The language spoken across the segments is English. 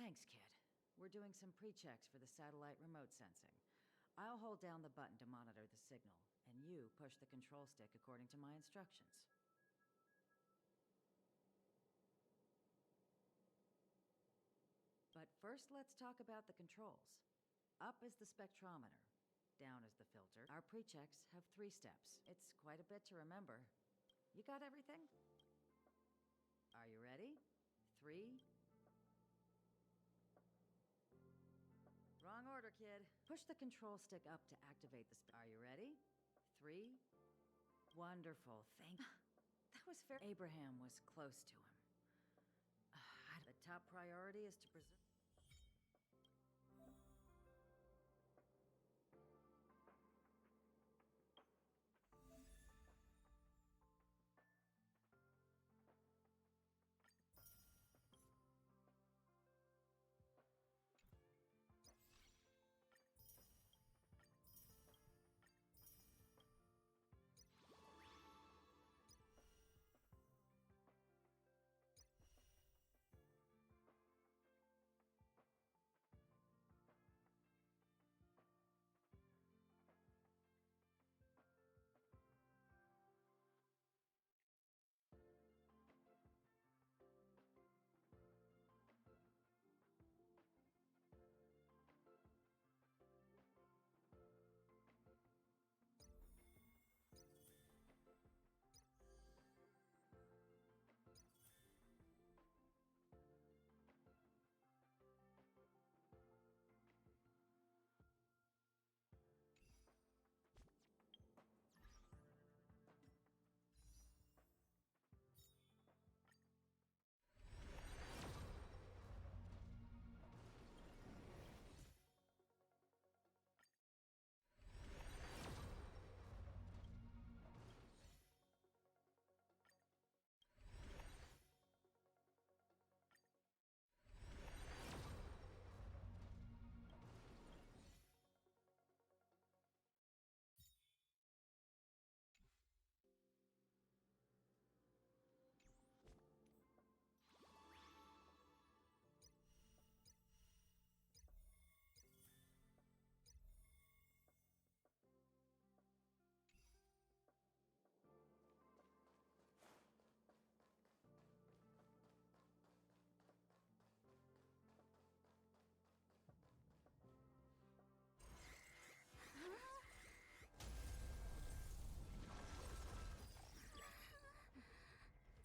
Thanks, kid. We're doing some pre-checks for the satellite remote sensing. I'll hold down the button to monitor the signal, and you push the control stick according to my instructions. But first, let's talk about the controls. Up is the spectrometer. Down is the filter. Our pre-checks have 3 steps. It's quite a bit to remember. You got everything? Are you ready? 3... Wrong order, kid. Push the control stick up to activate the Are you ready? 3... Wonderful, thank you. That was fair. Abraham was close to him. The top priority is to preserve...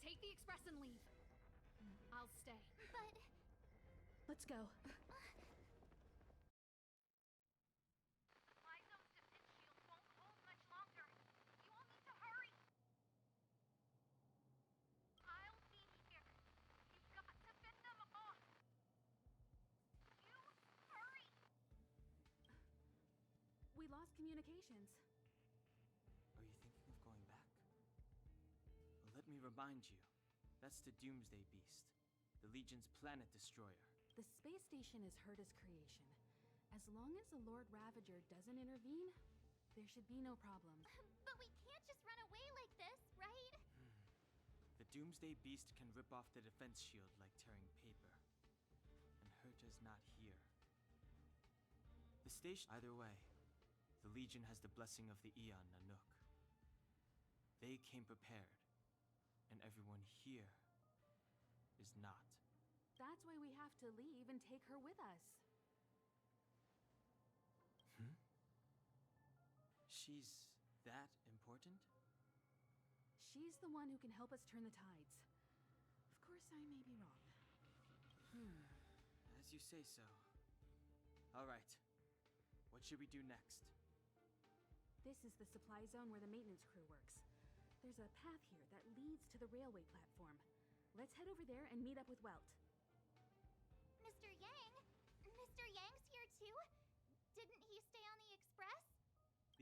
Take the express and leave. I'll stay. But... Let's go. My zone's defense shield won't hold much longer. You all need to hurry. I'll be here. You've got to fit them off. You hurry. We lost communications. Are you thinking of going back? Well, let me remind you. That's the Doomsday Beast, the Legion's planet destroyer. The space station is Herta's creation. As long as the Lord Ravager doesn't intervene, there should be no problem. But we can't just run away like this, right? The Doomsday Beast can rip off the defense shield like tearing paper. And Herta's not here. The station... Either way, the Legion has the blessing of the Aeon Nanook. They came prepared. And everyone here is not. That's why we have to leave and take her with us. She's that important? She's the one who can help us turn the tides. Of course, I may be wrong. As you say so. All right. What should we do next? This is the supply zone where the maintenance crew works. There's a path here that leads to the railway platform. Let's head over there and meet up with Welt. Mr. Yang? Mr. Yang's here too? Didn't he stay on the Express?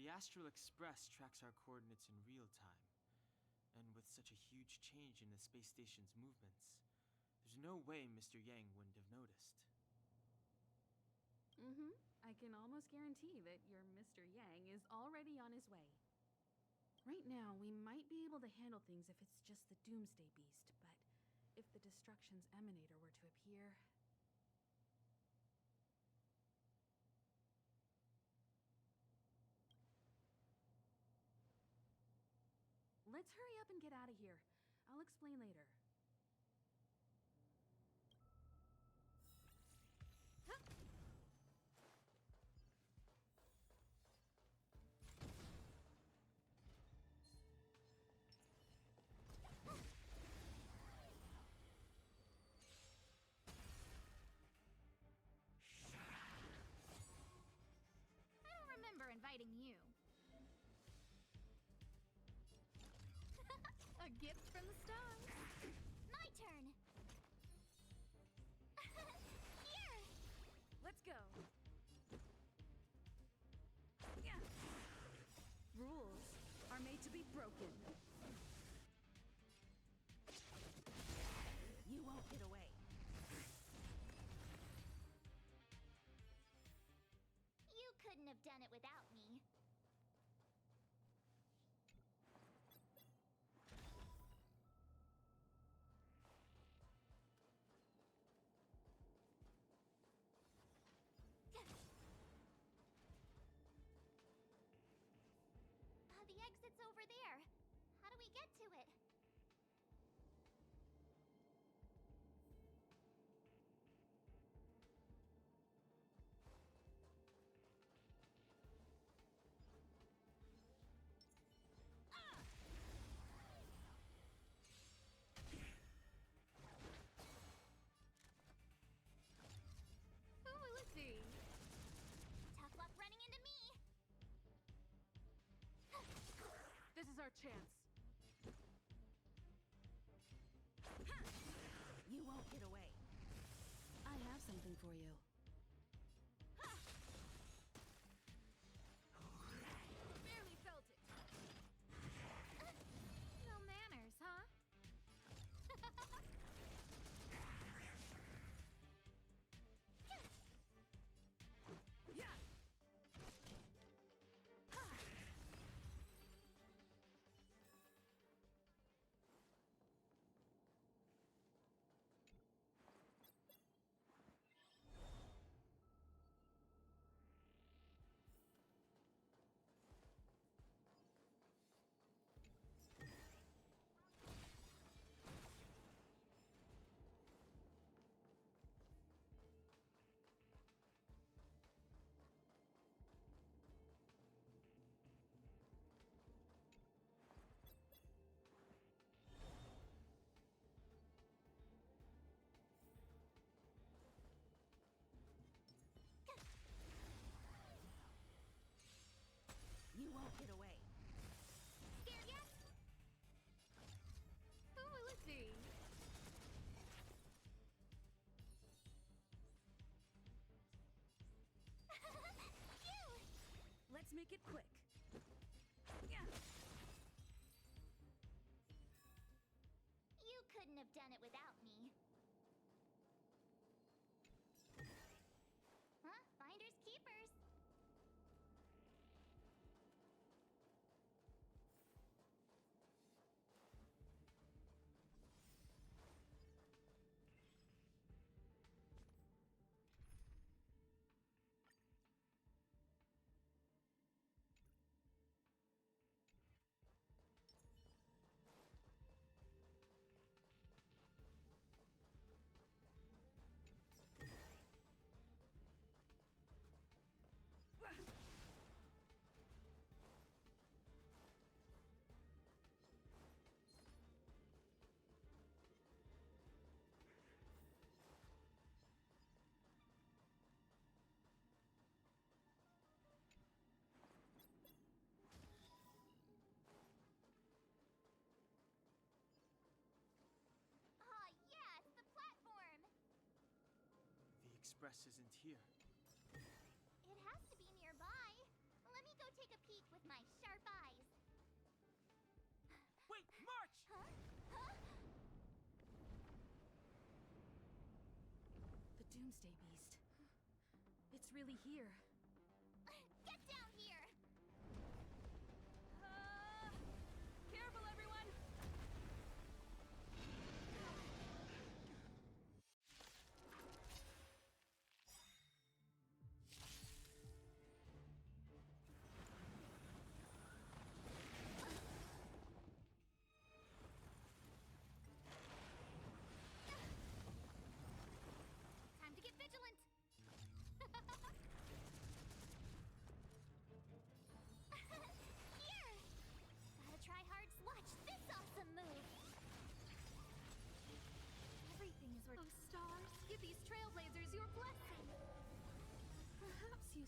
The Astral Express tracks our coordinates in real time. And with such a huge change in the space station's movements, there's no way Mr. Yang wouldn't have noticed. I can almost guarantee that your Mr. Yang is already on his way. Right now, we might be able to handle things if it's just the Doomsday Beast, but if the Destruction's Emanator were to appear... Let's hurry up and get out of here. I'll explain later. I don't remember inviting you. A gift from the stars. My turn. Here. Let's go. Yeah. Rules are made to be broken. You won't get away. You couldn't have done it without me. The exit's over there. How do we get to it? Who will it be? Tough luck running into me. This is our chance. You won't get away. I have something for you. Barely felt it. No manners, huh? Yeah. You won't get away. Scared yet? Who will it be? You! Let's make it quick. Yeah. You couldn't have done it without me. Huh? Finders keepers. Express isn't here. It has to be nearby. Let me go take a peek with my sharp eyes. Wait, March! Huh? Huh? The Doomsday Beast. It's really here. Get down here! Careful, everyone!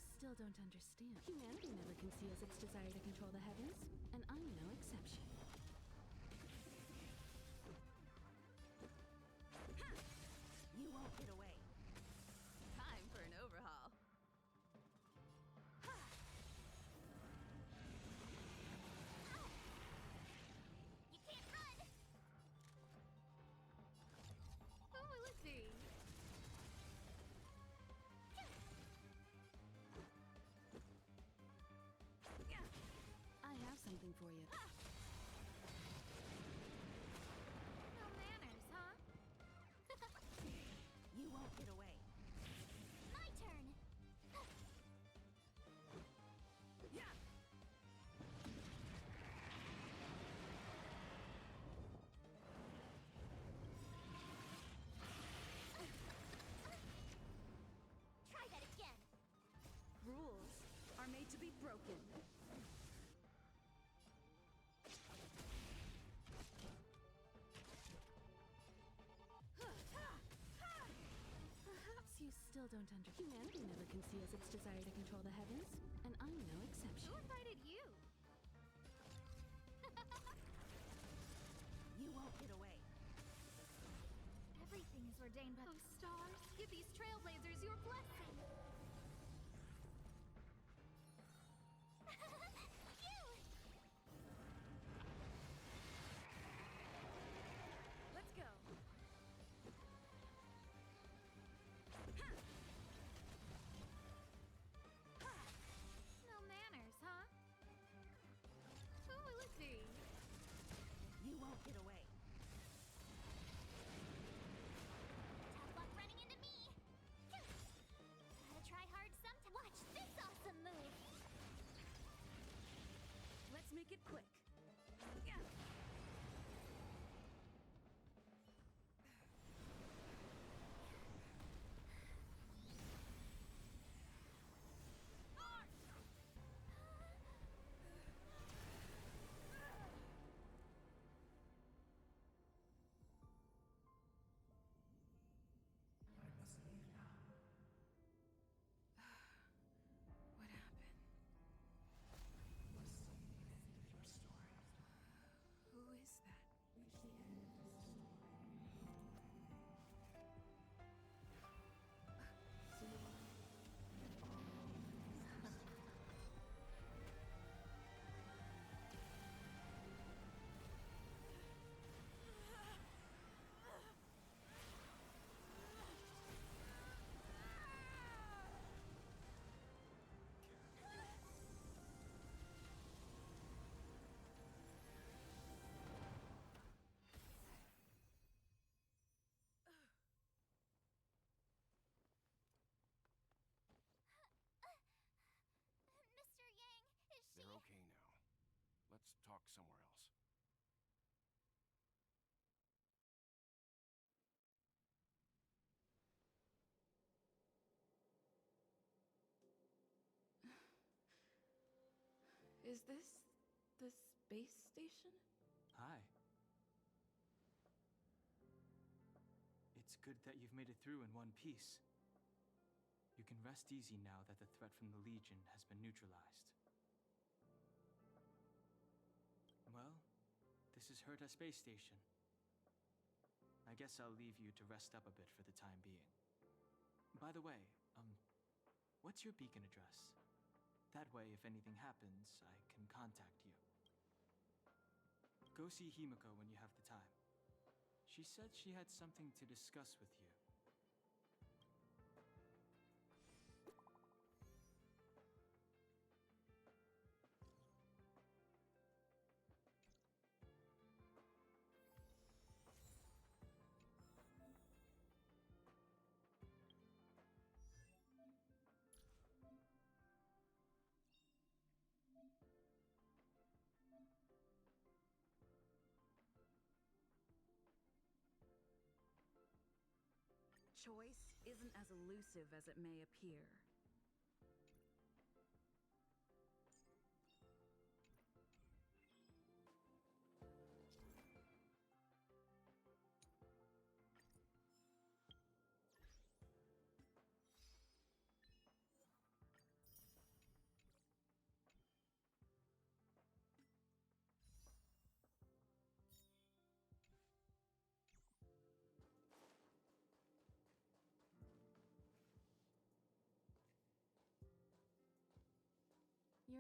still don't understand. Humanity never conceals its desire to control the heavens, and I'm no exception. You won't get away. Time for an overhaul. You can't run! Who will it be? I have something for you. No manners, huh? You won't get away. My turn! Try that again! Rules are made to be broken. Perhaps you still don't understand. Humanity never conceals its desire to control the heavens, and I'm no exception. Who invited you? You won't get away. Everything is ordained by those stars. Give these trailblazers your blessing. Phew! Let's go. No manners, huh? Who will it be? You won't get away. Tough luck running into me. Gotta try hard sometime. Watch this awesome move. Let's make it quick. What happened? Who is that? Mr. Yang, is she... They're okay now. Let's talk somewhere else. Is this the space station? Hi. It's good that you've made it through in one piece. You can rest easy now that the threat from the Legion has been neutralized. Well, this is Herta Space Station. I guess I'll leave you to rest up a bit for the time being. By the way, what's your beacon address? That way, if anything happens, I can contact you. Go see Himiko when you have the time. She said she had something to discuss with you. Choice isn't as elusive as it may appear.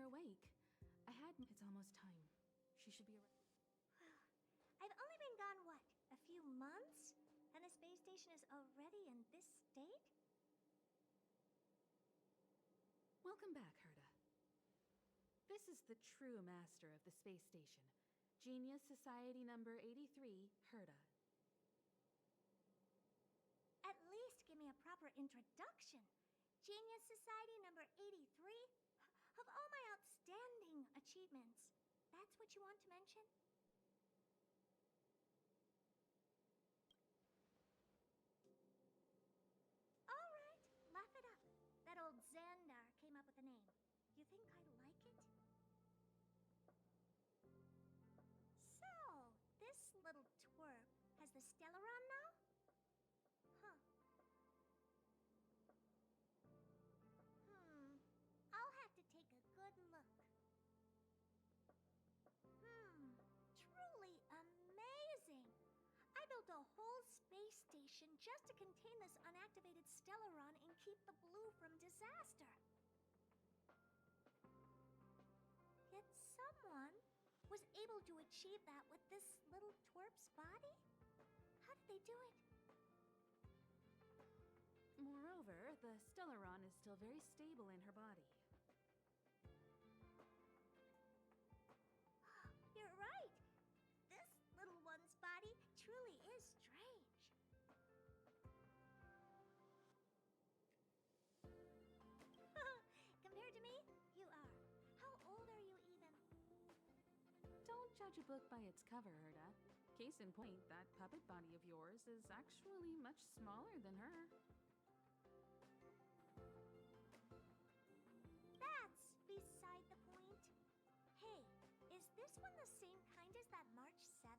awake. It's almost time. She should be around. I've only been gone, what, a few months? And the space station is already in this state? Welcome back, Herta. This is the true master of the space station. Genius Society number 83, Herta. At least give me a proper introduction. Genius Society number 83? Of all my outstanding achievements, that's what you want to mention? All right, laugh it up. That old Xandar came up with a name. You think I like it? So, this little twerp has the Stellaron now? Huh. I'll have to take a good look. Truly amazing! I built a whole space station just to contain this unactivated Stellaron and keep the blue from disaster. Yet someone was able to achieve that with this little twerp's body? How did they do it? Moreover, the Stellaron is still very stable in her body. You're right. This little one's body truly is strange. Compared to me, you are. How old are you even? Don't judge a book by its cover, Herta. Case in point, that puppet body of yours is actually much smaller than her. That's beside the point. Hey, is this one the same kind as that March 7?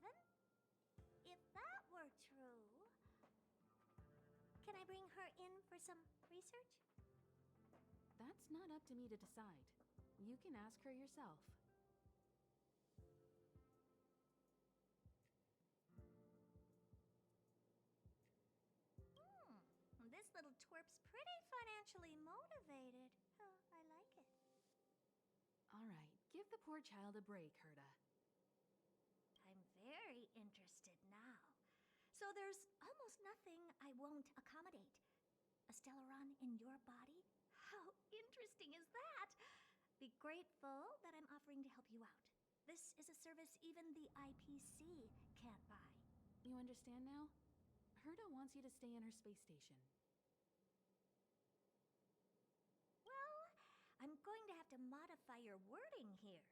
If that were true, can I bring her in for some research? That's not up to me to decide. You can ask her yourself. This little twerp's pretty financially motivated. Oh, I like it. All right, give the poor child a break, Herta. I'm very interested now. So there's almost nothing I won't accommodate. A Stellaron in your body? How interesting is that? Be grateful that I'm offering to help you out. This is a service even the IPC can't buy. You understand now? Herta wants you to stay in her space station. Well, I'm going to have to modify your wording here.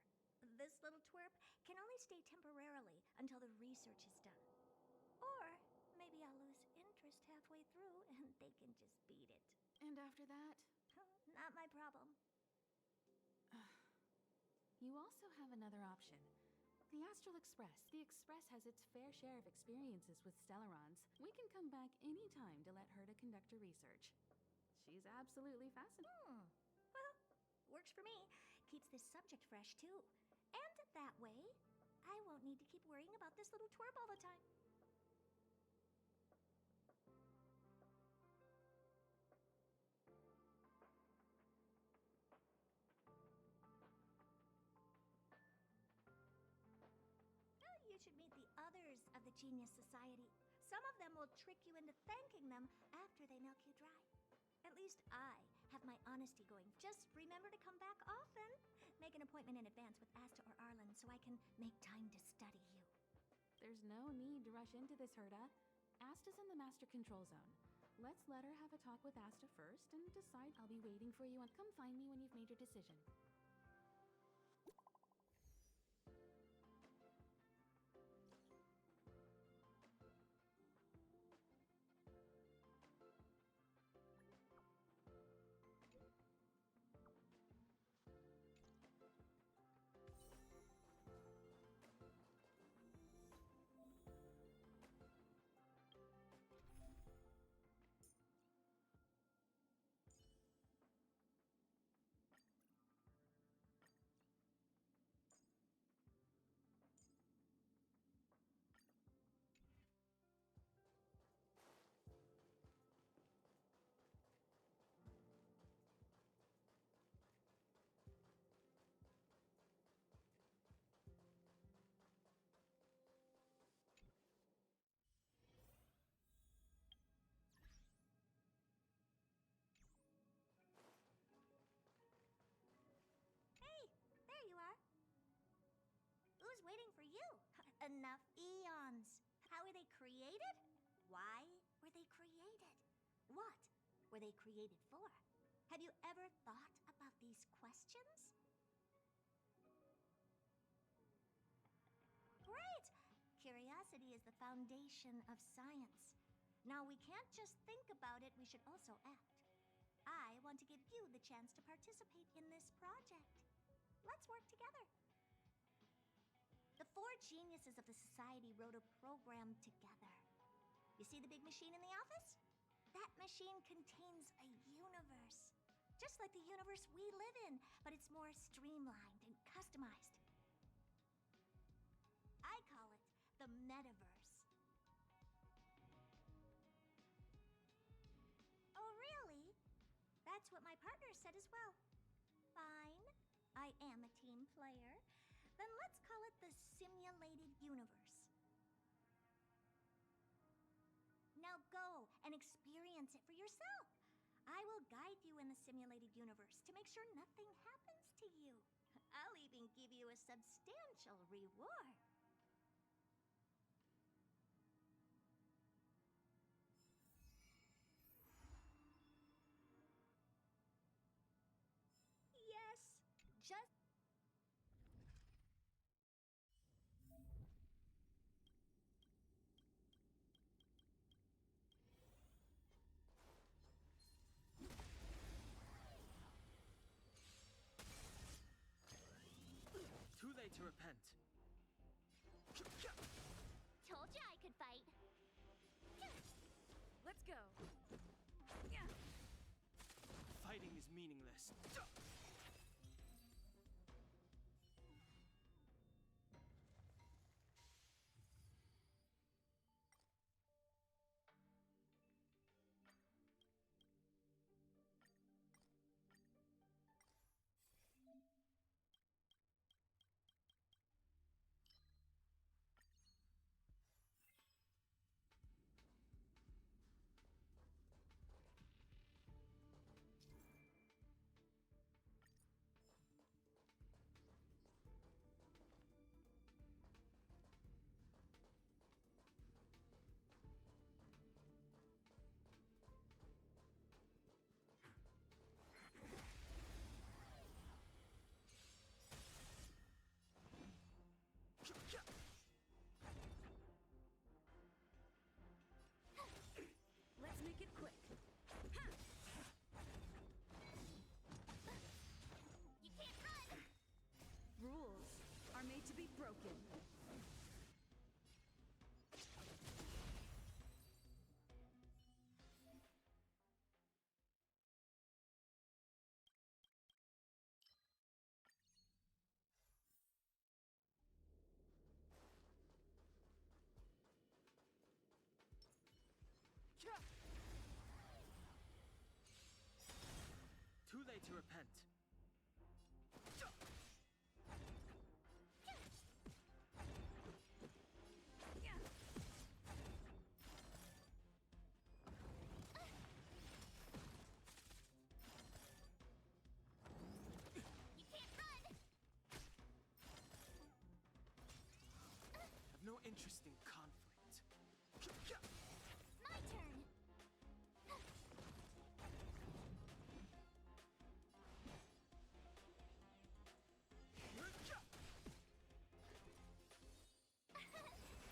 This little twerp can only stay temporarily until the research is done. Or maybe I'll lose interest halfway through and they can just beat it. And after that? Not my problem. You also have another option. The Astral Express. The Express has its fair share of experiences with Stellarons. We can come back any time to let Herta conduct her research. She's absolutely fascinating. Well, works for me. Keeps this subject fresh, too. And that way, I won't need to keep worrying about this little twerp all the time. You should meet the others of the Genius Society. Some of them will trick you into thanking them after they milk you dry. At least I have my honesty going. Just remember to come back often. Make an appointment in advance with Asta or Arlan so I can make time to study you. There's no need to rush into this, Herta. Asta's in the Master Control Zone. Let's let her have a talk with Asta first and decide. I'll be waiting for you and come find me when you've made your decision. enough eons. How were they created? Why were they created? What were they created for? Have you ever thought about these questions? Great! Curiosity is the foundation of science. Now, we can't just think about it, we should also act. I want to give you the chance to participate in this project. Let's work together. The 4 geniuses of the society wrote a program together. You see the big machine in the office? That machine contains a universe. Just like the universe we live in, but it's more streamlined and customized. I call it the metaverse. Oh, really? That's what my partner said as well. Fine. I am a team player. Then let's call it the simulated universe. Now go and experience it for yourself. I will guide you in the simulated universe to make sure nothing happens to you. I'll even give you a substantial reward. Yes, just... Too late to repent. Told you I could fight. Let's go. Fighting is meaningless. Let's make it quick. You can't run! Rules are made to be broken. Too late to repent. You can't run! Have no interest in conflict. My turn!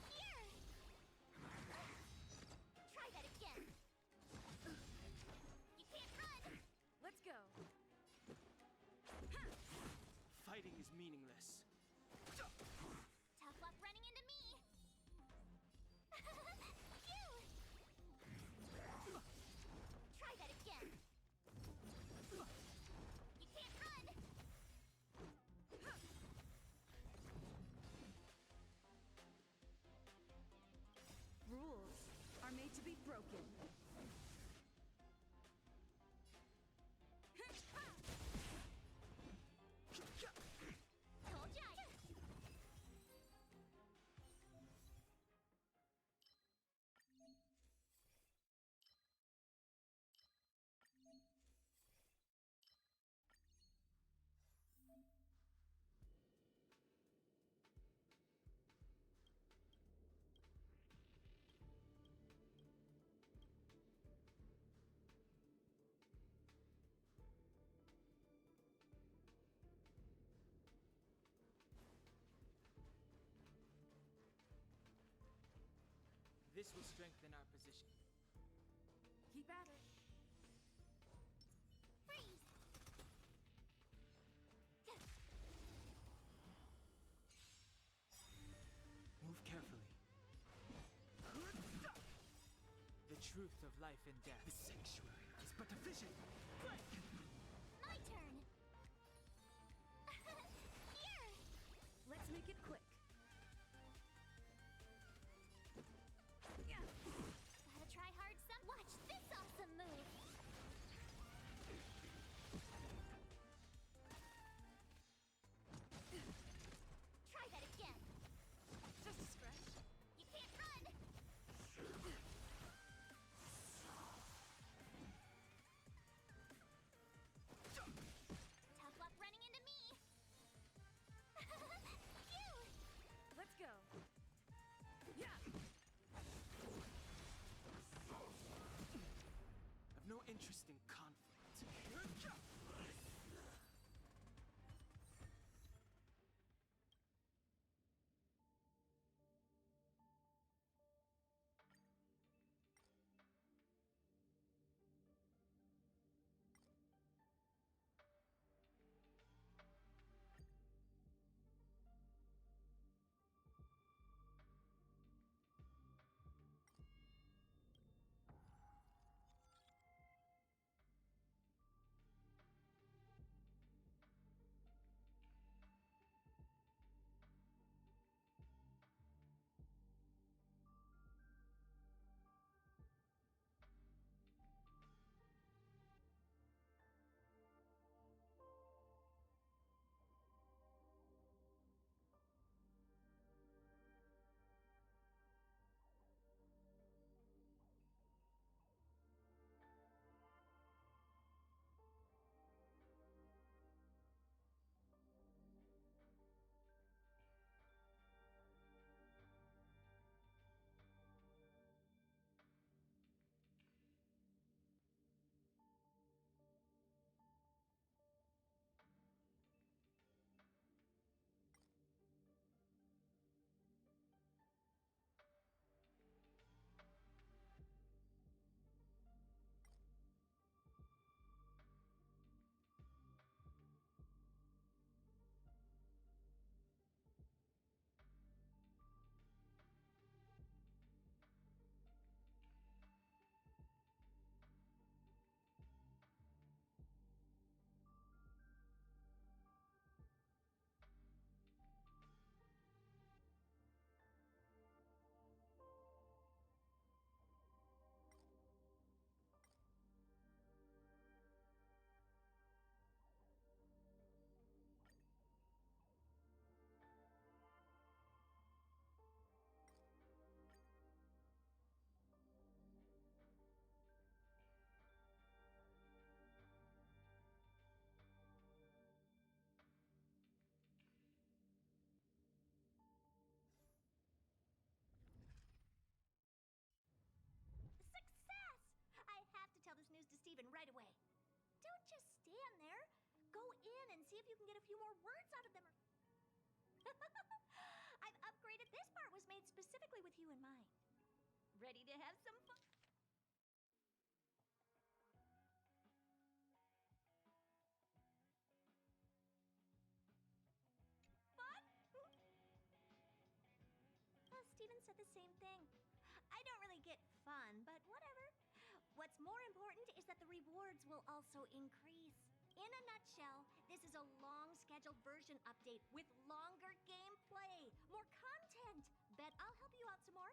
Here! Try that again! You can't run! Let's go. Fighting is meaningless. Tough luck running into me! Phew! Try that again! You can't run! Rules are made to be broken. Told ya! This will strengthen our position. Keep at it. Freeze! Move carefully. The truth of life and death. The sanctuary is but a vision. My turn! Here! Let's make it quick. Gotta try hard some. Watch this awesome move! Try that again! Just a scratch. You can't run! Tough luck running into me! Phew! Let's go. Yeah. I've no interest in conflict. Success! I have to tell this news to Steven right away. Don't just stand there. Go in and see if you can get a few more words out of them. I've upgraded. This part was made specifically with you in mind. Ready to have some fun? Steven said the same thing. I don't really get fun, but whatever. What's more important is that the rewards will also increase. In a nutshell, this is a long-scheduled version update with longer gameplay, more content. Bet I'll help you out some more.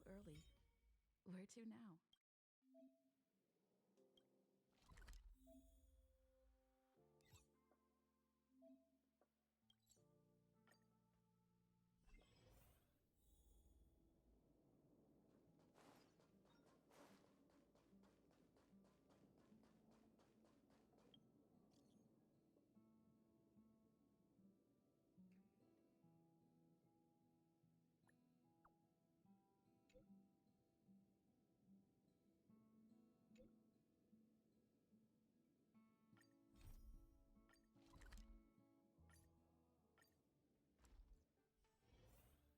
still early. Where to now?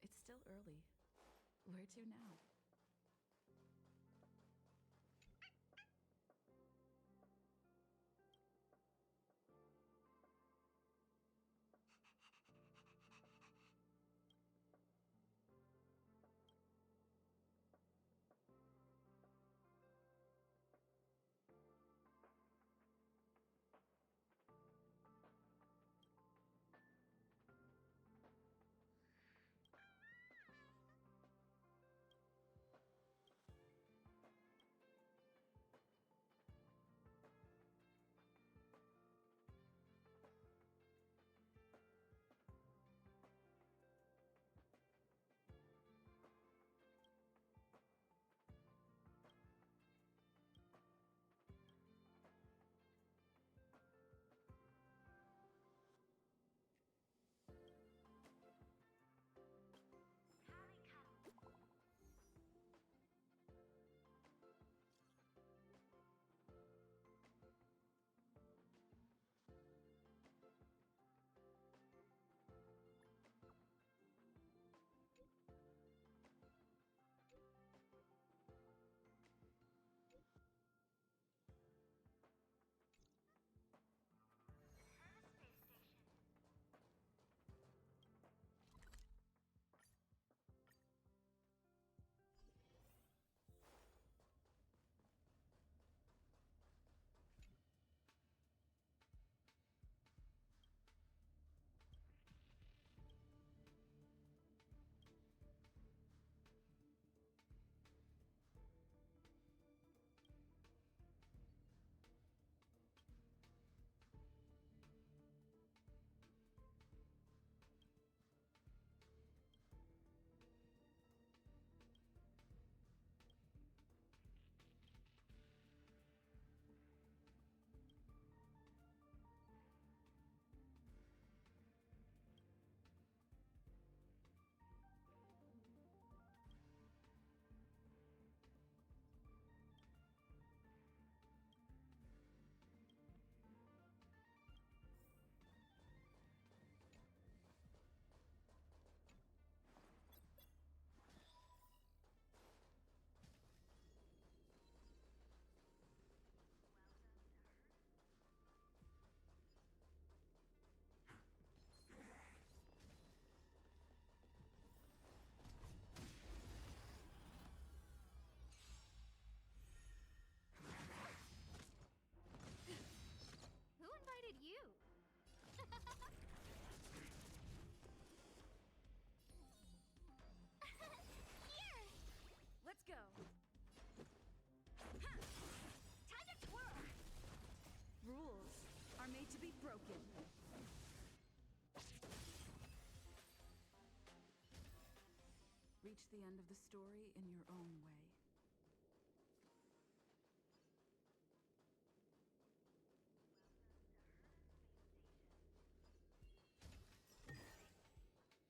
It's still early. Where to now? Who invited you? Here! Let's go. Time to twirl! Rules are made to be broken. Reach the end of the story in your own way.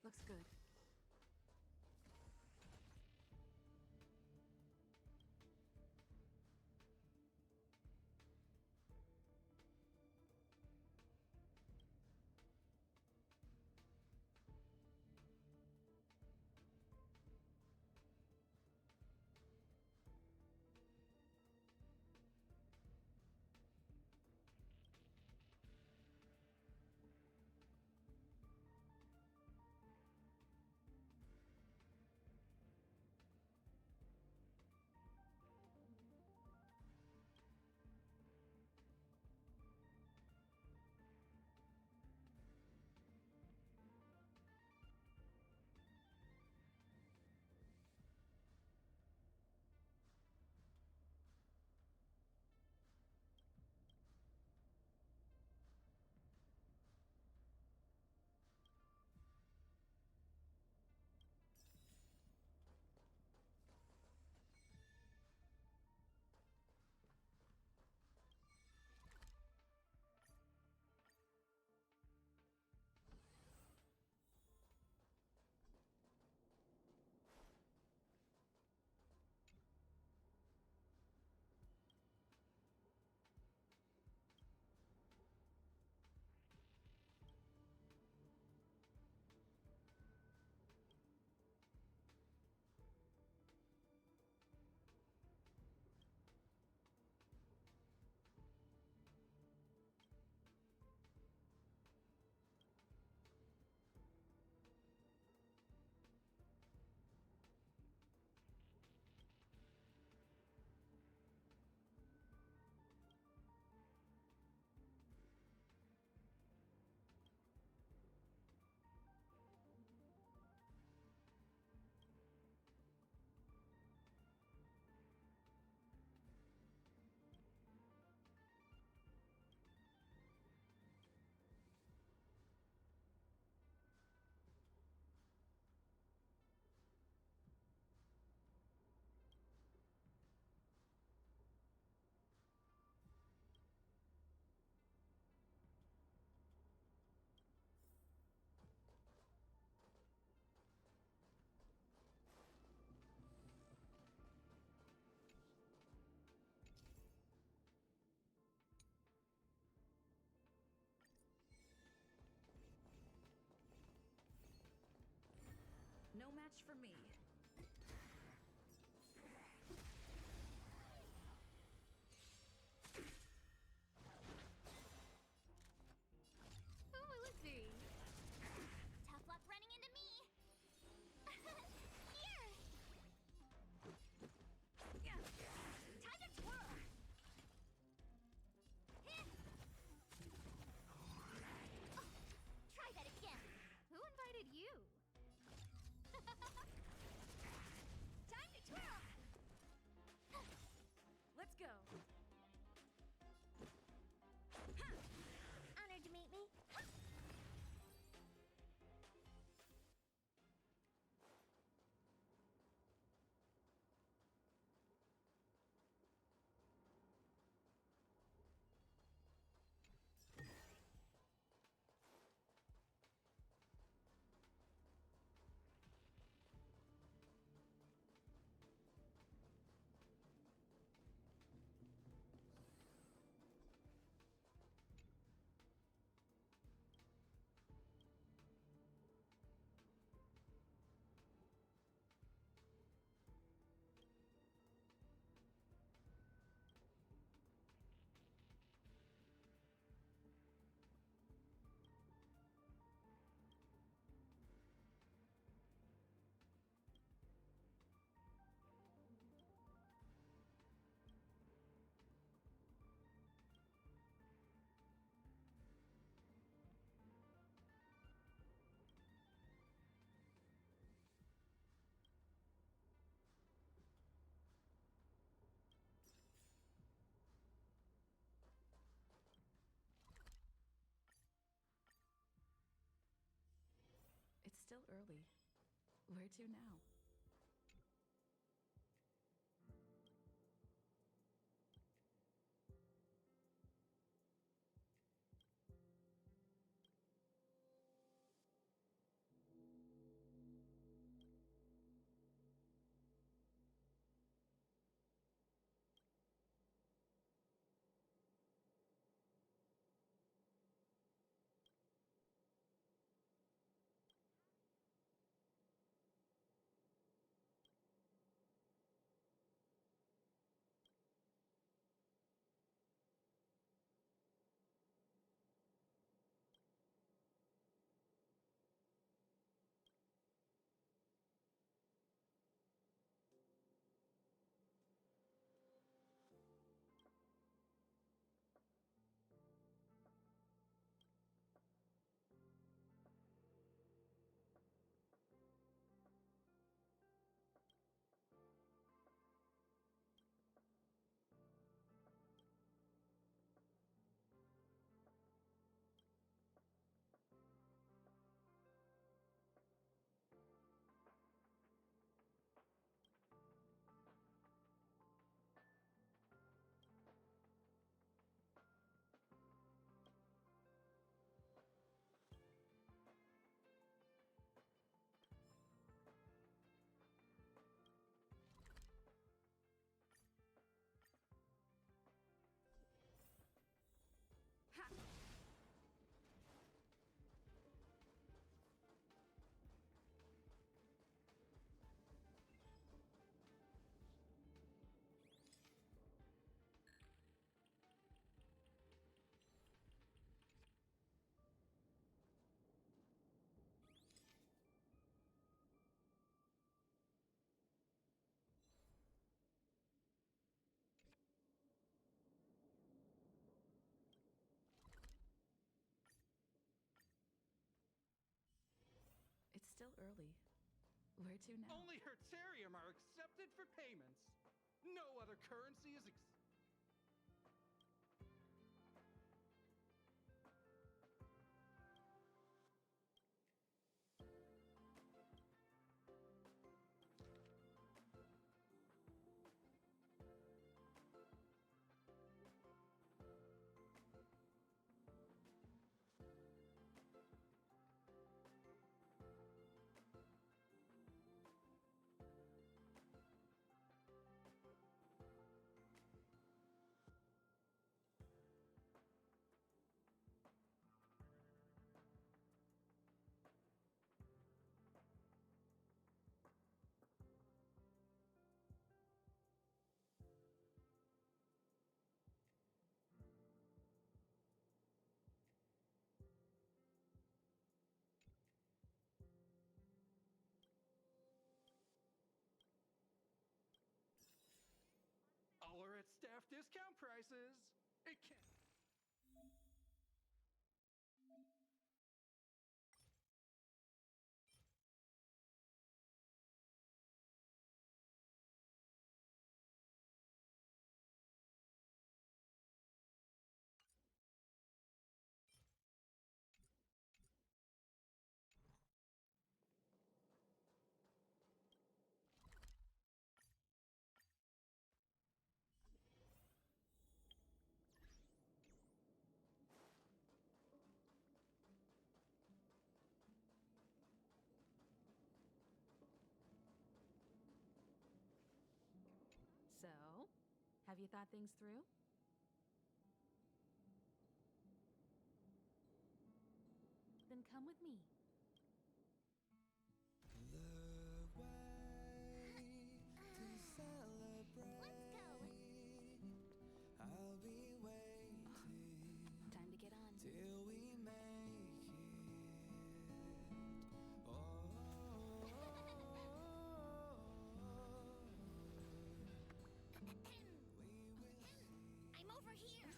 Looks good. match for me. Who will it be? Tough luck running into me. Here. Yeah. Time to twirl. Hit. Oh, try that again. Who invited you? Time to twirl. Let's go. Honored to meet me. It's still early. Where to now? It's still early. Where to now? Only Hertarium are accepted for payments. No other currency is off discount prices. It can't. So, have you thought things through? Then come with me. Time to get on. I'm over here.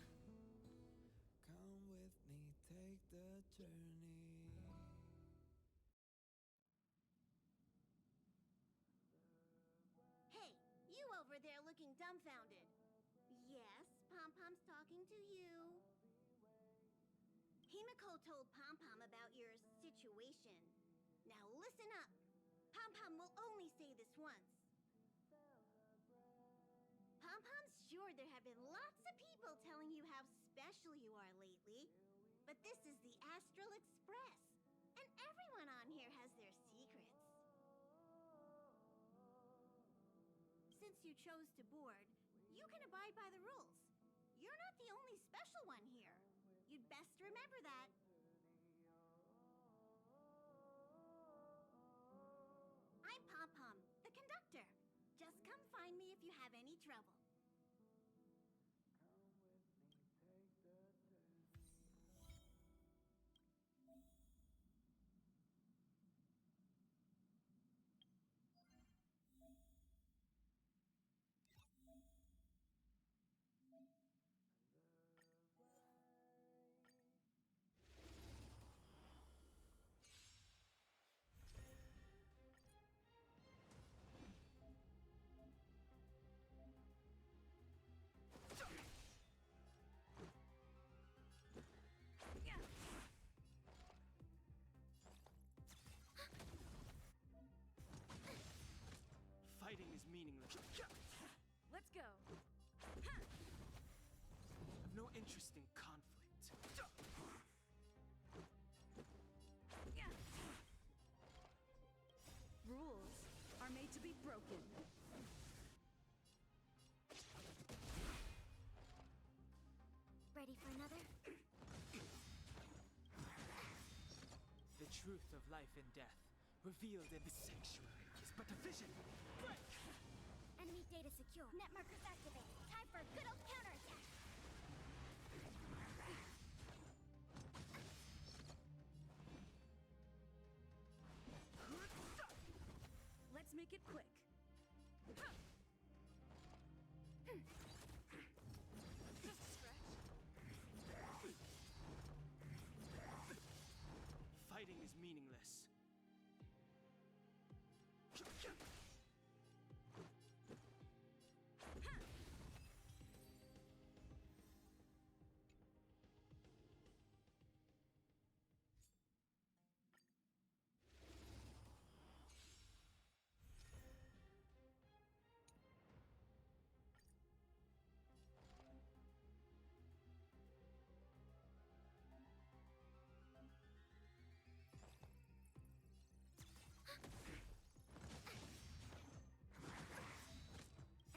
Hey, you over there looking dumbfounded. Yes, Pom-Pom's talking to you. Himiko told Pom-Pom about your situation. Now listen up. Pom-Pom will only say this once. Pom-Pom's sure there have been lots of people telling you how special you are lately. But this is the Astral Express. And everyone on here has their secrets. Since you chose to board, you can abide by the rules. You're not the only special one here. You'd best remember that. I'm Pom-Pom, the conductor. Just come find me if you have any trouble. Fighting is meaningless. Let's go. I've no interest in conflict. Rules are made to be broken. Ready for another? The truth of life and death, revealed in the sanctuary, is but a vision. Break! Enemy data secure. Net markers activated. Time for a good old counterattack. Let's make it quick. Just a stretch. Fighting is meaningless.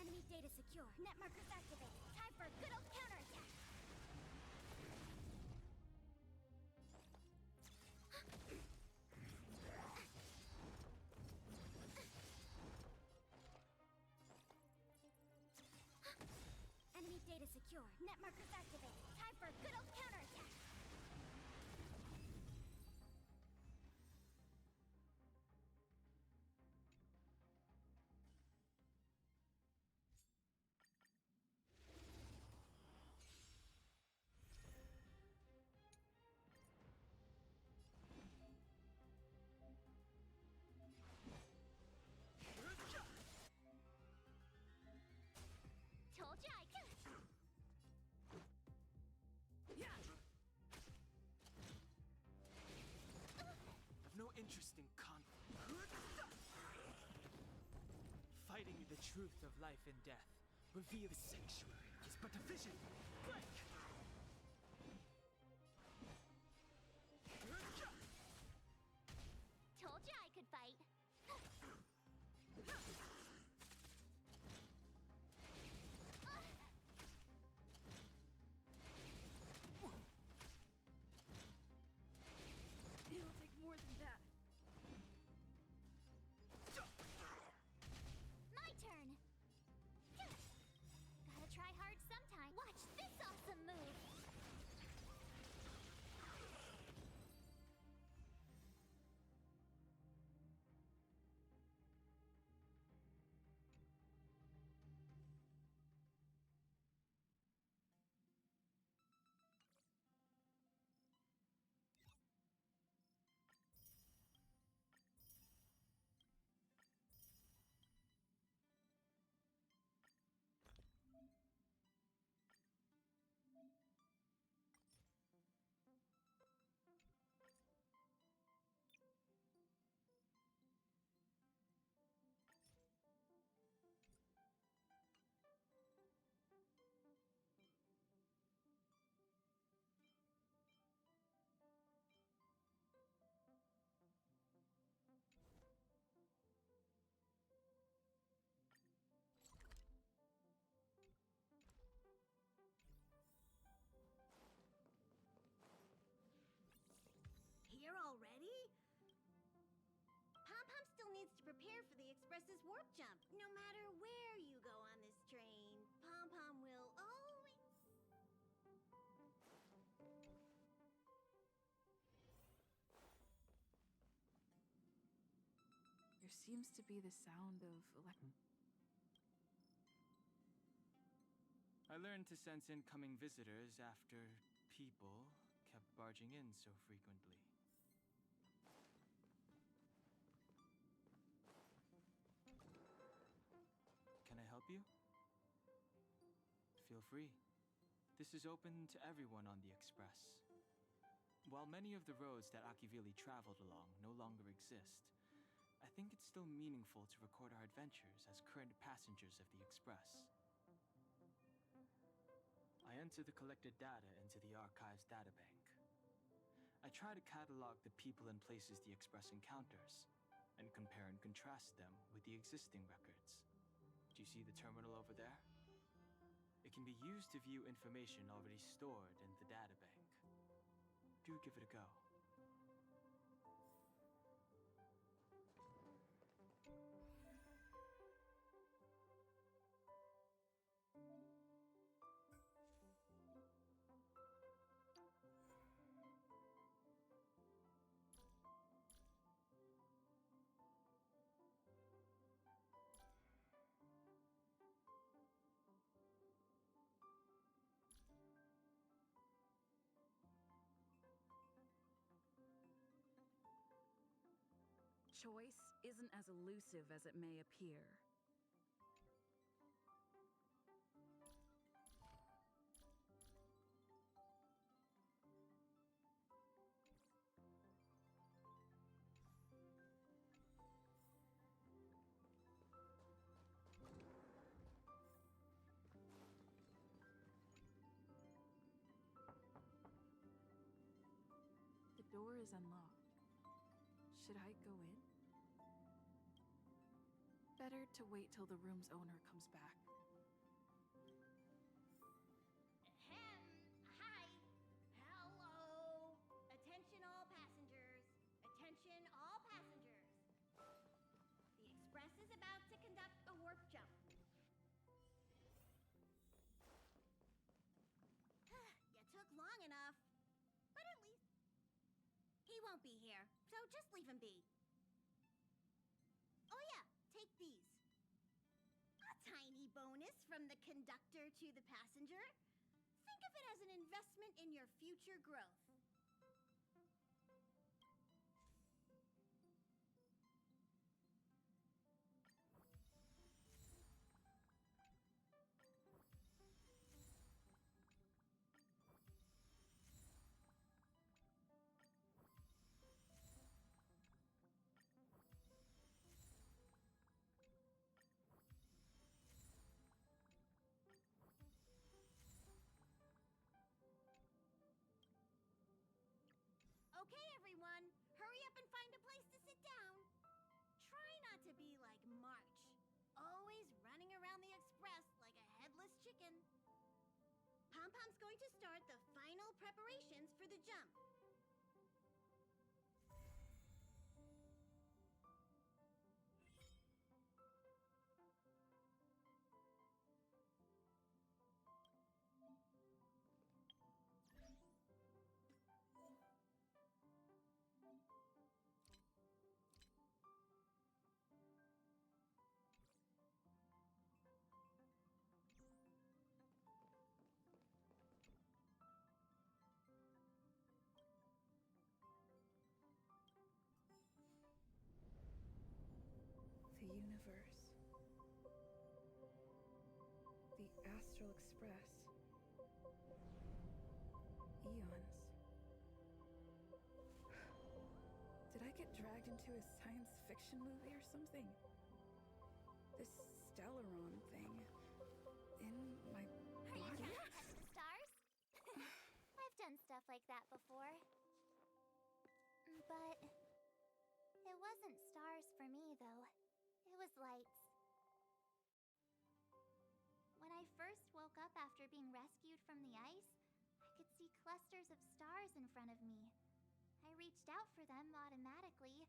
Enemy data secure. Net markers activated. Time for a good old counterattack. Enemy data secure. Net markers activated. Time for a good old counterattack. interesting conflict. Fighting the truth of life and death. Reveal the sanctuary is but a vision. Break! Told you I could fight. It'll take more than that. My turn. Gotta try hard sometime. Watch this awesome move. Here already? Pom-Pom still needs to prepare for the Express's warp jump. No matter where you go on this train, Pom-Pom will always... There seems to be the sound of I learned to sense incoming visitors after people kept barging in so frequently. Can I help you? Feel free. This is open to everyone on the Express. While many of the roads that Akivili traveled along no longer exist, I think it's still meaningful to record our adventures as current passengers of the Express. I enter the collected data into the Archive's databank. I try to catalog the people and places the Express encounters, and compare and contrast them with the existing records. Do you see the terminal over there? It can be used to view information already stored in the databank. Do give it a go. choice isn't as elusive as it may appear. The door is unlocked. Should I go in? Better to wait till the room's owner comes back. Hi. Hello. Attention all passengers. Attention all passengers. The Express is about to conduct a warp jump. You took long enough. But at least he won't be here, so just leave him be. Oh yeah, take these. A tiny bonus from the conductor to the passenger. Think of it as an investment in your future growth. someone. Hurry up and find a place to sit down. Try not to be like March, always running around the express like a headless chicken. Pom-Pom's going to start the final preparations for the jump. The universe. The Astral Express. Eons. Did I get dragged into a science fiction movie or something? This Stellaron thing in my Are you body? trying to touch the stars? I've done stuff like that before. But it wasn't stars for me, though. It was lights. When I first woke up after being rescued from the ice, I could see clusters of stars in front of me. I reached out for them automatically,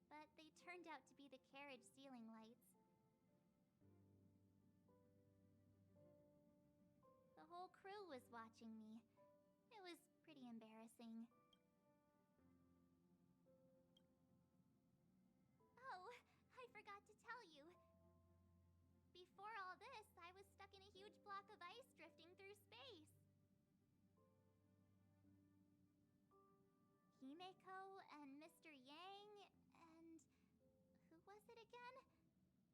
but they turned out to be the carriage ceiling lights. The whole crew was watching me. It was pretty embarrassing. Oh, I forgot to tell you. Before all this, I was stuck in a huge block of ice drifting through space. Himeko and Mr. Yang and... who was it again?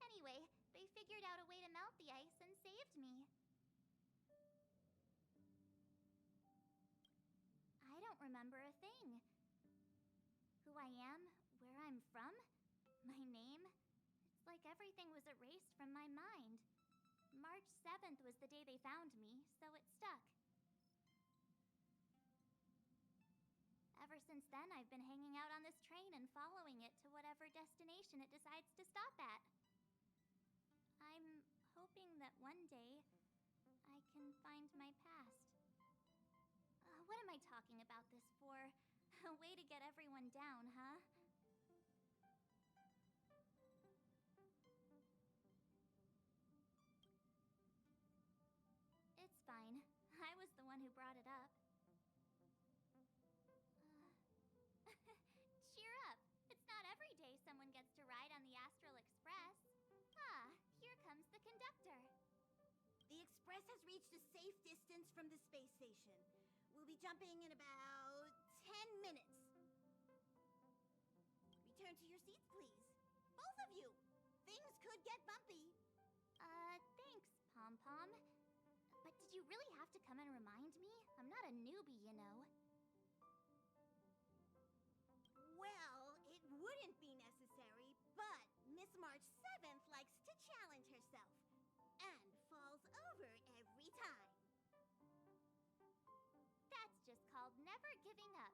Anyway, they figured out a way to melt the ice and saved me. I don't remember a thing. Who I am, where I'm from, my name. It's like everything was erased from my mind. March 7th was the day they found me, so it stuck. Ever since then, I've been hanging out on this train and following it to whatever destination it decides to stop at. I'm hoping that one day I can find my past. What am I talking about this for? A way to get everyone down, huh? It's fine. I was the one who brought it up. Cheer up. It's not every day someone gets to ride on the Astral Express. Ah, here comes the conductor. The express has reached a safe distance from the space station. We'll be jumping in about 10 minutes. Return to your seats, please. Both of you. Things could get bumpy. Thanks, Pom-Pom. But did you really have to come and remind me? I'm not a newbie, you know. Well, it wouldn't be necessary, but Miss March 7th likes to challenge herself. And falls over every time. That's just called never giving up.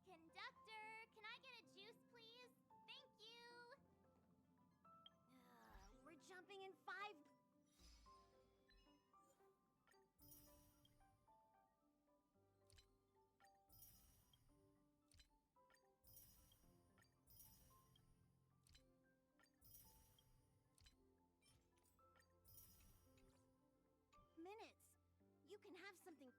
Conductor, can I get a juice, please? Thank you! We're jumping in 5... minutes. You can have something...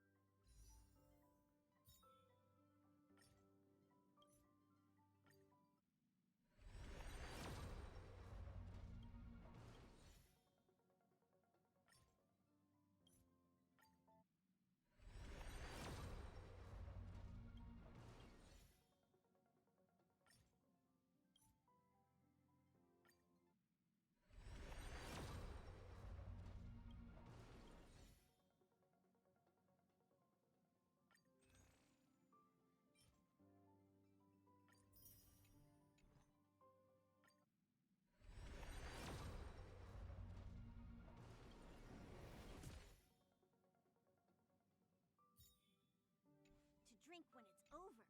drink when it's over.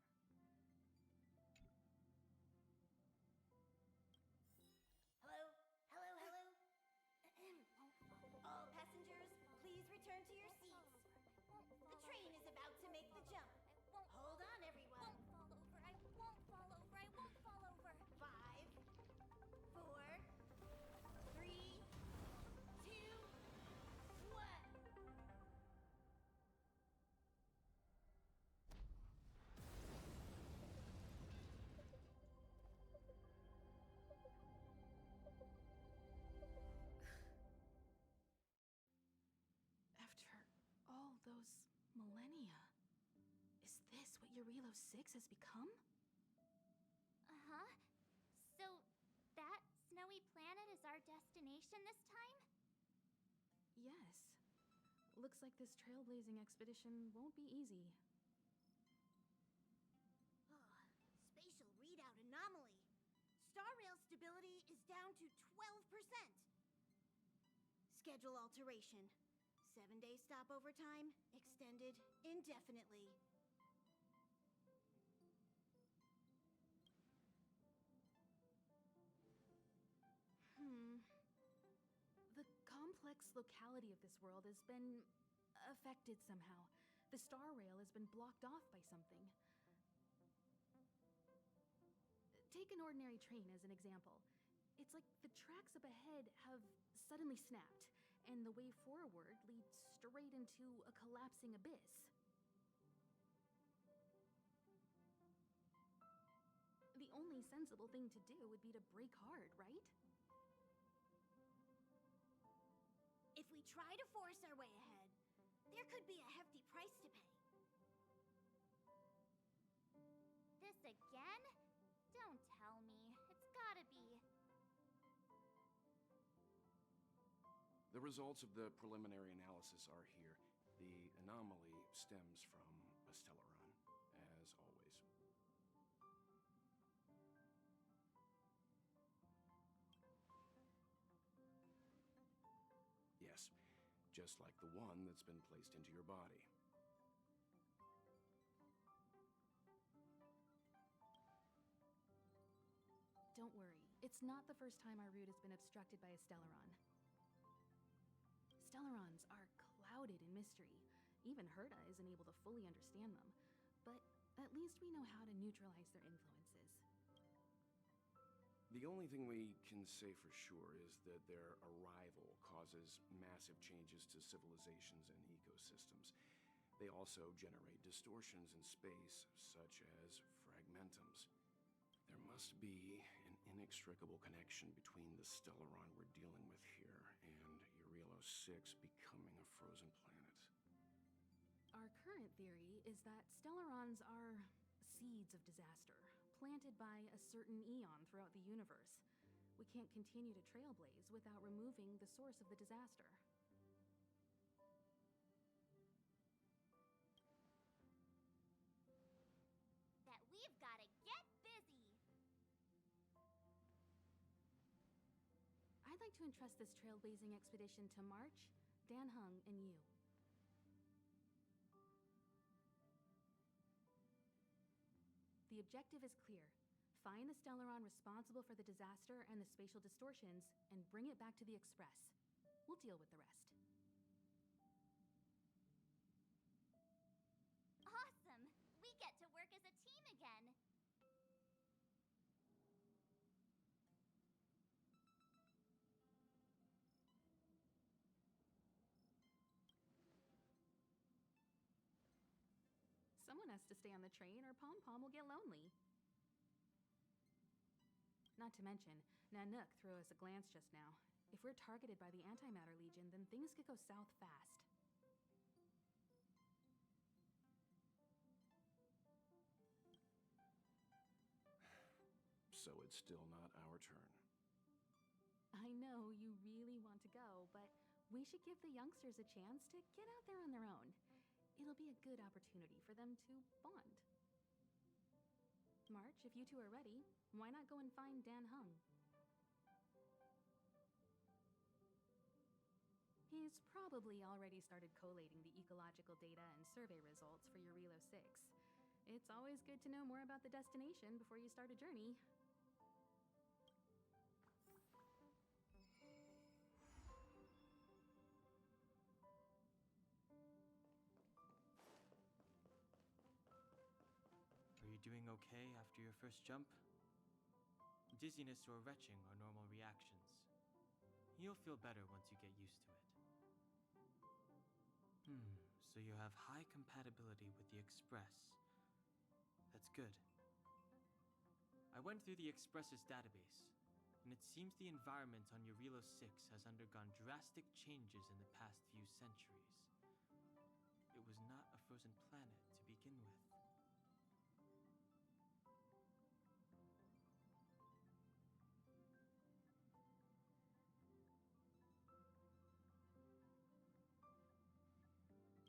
Hello? Hello, hello? All passengers, please return to your seats. The train is about to make the jump. Hold on, everyone. I won't fall over. I won't fall over. 5, 4, 3, 2, 1. After all those millennia, is this what Eurilo 6 has become? Uh-huh. So, that snowy planet is our destination this time? Yes. Looks like this trailblazing expedition won't be easy. Spatial readout anomaly. Star rail stability is down to 12%. Schedule alteration. 7-day stopover time extended indefinitely. The complex locality of this world has been affected somehow. The star rail has been blocked off by something. Take an ordinary train as an example. It's like the tracks up ahead have suddenly snapped, and the way forward leads straight into a collapsing abyss. The only sensible thing to do would be to brake hard, right? If we try to force our way ahead, there could be a hefty price to pay. This again? Don't tell me. It's gotta be. The results of the preliminary analysis are here. The anomaly stems from a Stellaron, as always. Yes, just like the one that's been placed into your body. Don't worry, it's not the first time our route has been obstructed by a Stellaron. Stellarons are clouded in mystery. Even Herta isn't able to fully understand them. But at least we know how to neutralize their influences. The only thing we can say for sure is that their arrival causes massive changes to civilizations and ecosystems. They also generate distortions in space, such as fragmentums. There must be an inextricable connection between the Stellaron we're dealing with here and Eurilo 6 becoming a frozen planet. Our current theory is that Stellarons are seeds of disaster, planted by a certain eon throughout the universe. We can't continue to trailblaze without removing the source of the disaster. That we've gotta get busy. I'd like to entrust this trailblazing expedition to March, Dan Hung, and you. The objective is clear. Find the Stellaron responsible for the disaster and the spatial distortions, and bring it back to the Express. We'll deal with the rest. Awesome! We get to work as a team again. Someone has to stay on the train or Pom Pom will get lonely. Not to mention, Nanook threw us a glance just now. If we're targeted by the Antimatter Legion, then things could go south fast. So it's still not our turn. I know you really want to go, but we should give the youngsters a chance to get out there on their own. It'll be a good opportunity for them to bond. March, if you two are ready, why not go and find Dan Hung? He's probably already started collating the ecological data and survey results for Eurilo 6. It's always good to know more about the destination before you start a journey. Are you doing okay after your first jump? Dizziness or retching are normal reactions. You'll feel better once you get used to it. So you have high compatibility with the Express. That's good. I went through the Express's database, and it seems the environment on Eurilo 6 has undergone drastic changes in the past few centuries. It was not a frozen planet to begin with.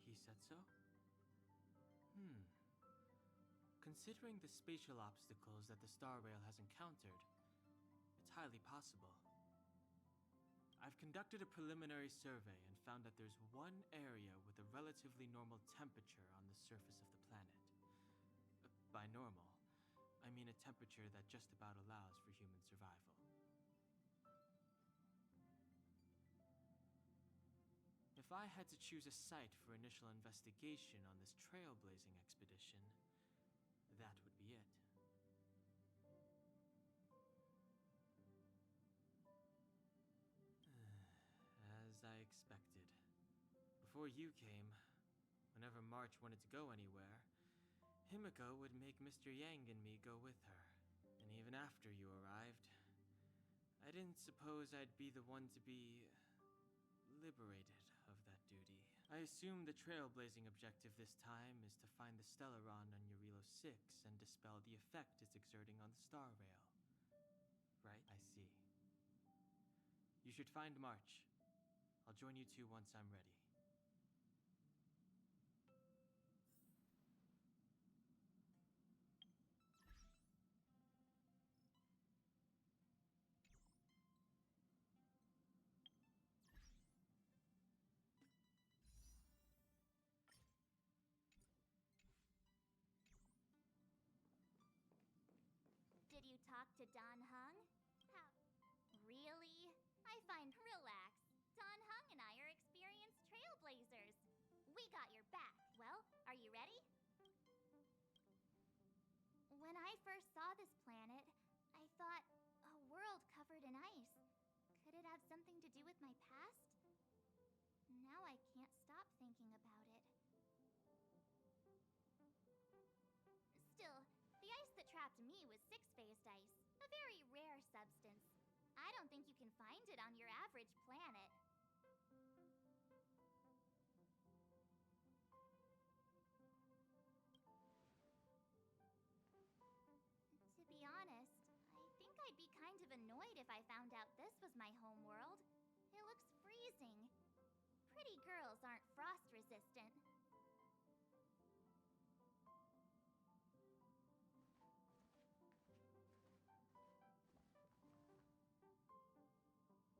He said so? Considering the spatial obstacles that the Star Rail has encountered, it's highly possible. I've conducted a preliminary survey and found that there's one area with a relatively normal temperature on the surface of the planet. By normal, I mean a temperature that just about allows for human survival. If I had to choose a site for initial investigation on this trailblazing expedition, that would be it. As I expected. Before you came, whenever March wanted to go anywhere, Himiko would make Mr. Yang and me go with her. And even after you arrived, I didn't suppose I'd be the one to be liberated of that duty. I assume the trailblazing objective this time is to find the Stellaron on Eurilo 6 and dispel the effect it's exerting on the Star Rail. Right? I see. You should find March. I'll join you two once I'm ready. Did you talk to Don Hung? How? Really? I find relax. Don Hung and I are experienced trailblazers. We got your back. Well, are you ready? When I first saw this planet, I thought, a world covered in ice. Could it have something to do with my past? Now I can't stop thinking about it. Still, the ice that trapped me was six-phased ice, a very rare substance. I don't think you can find it on your average planet. To be honest, I think I'd be kind of annoyed if I found out this was my home world. It looks freezing. Pretty girls aren't frost resistant.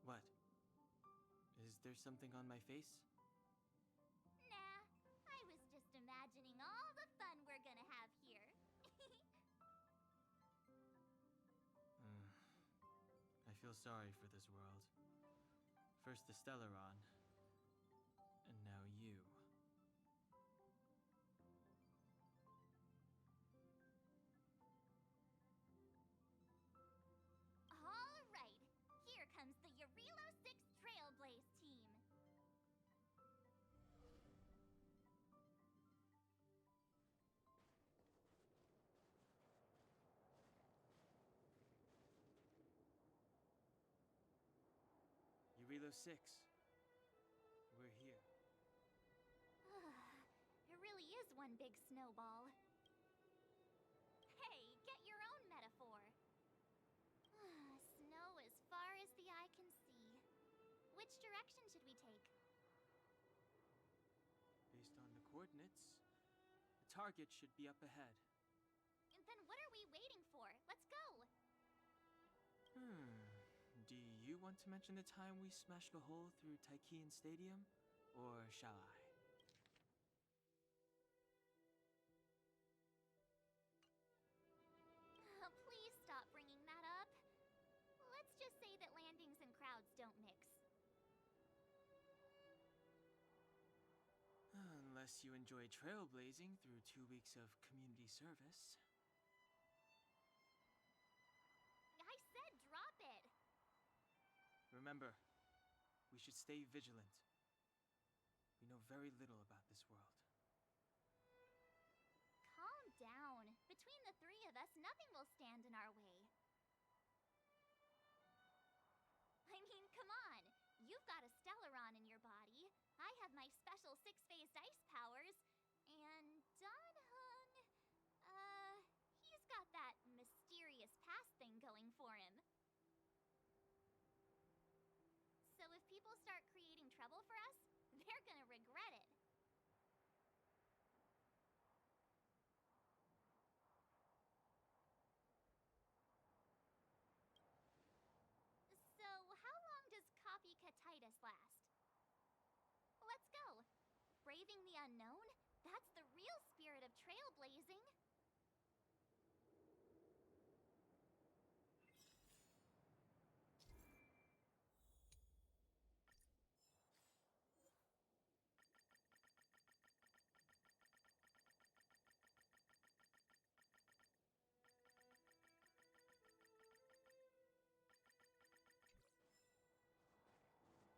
What? Is there something on my face? Nah, I was just imagining all the fun we're gonna have here. I feel sorry for this world. First the Stellaron, and now you. All right, here comes the Eurilo 6 Trailblaze team. Eurilo 6. We're here. It really is one big snowball. Hey, get your own metaphor. Snow as far as the eye can see. Which direction should we take? Based on the coordinates, the target should be up ahead. And then what are we waiting for? Let's go! Do you want to mention the time we smashed a hole through Taikian Stadium? Or shall I? Unless you enjoy trailblazing through 2 weeks of community service. I said drop it. Remember, we should stay vigilant. We know very little about this world. Calm down. Between the three of us, nothing will stand in our way. I mean, come on. You've got a Stellaron in your body. I have my special six-phased ice powers. And Danhung, he's got that mysterious past thing going for him. So if people start creating trouble for us, they're gonna regret it. So, how long does copycatitis last? Let's go. Braving the unknown? That's the real spirit of trailblazing.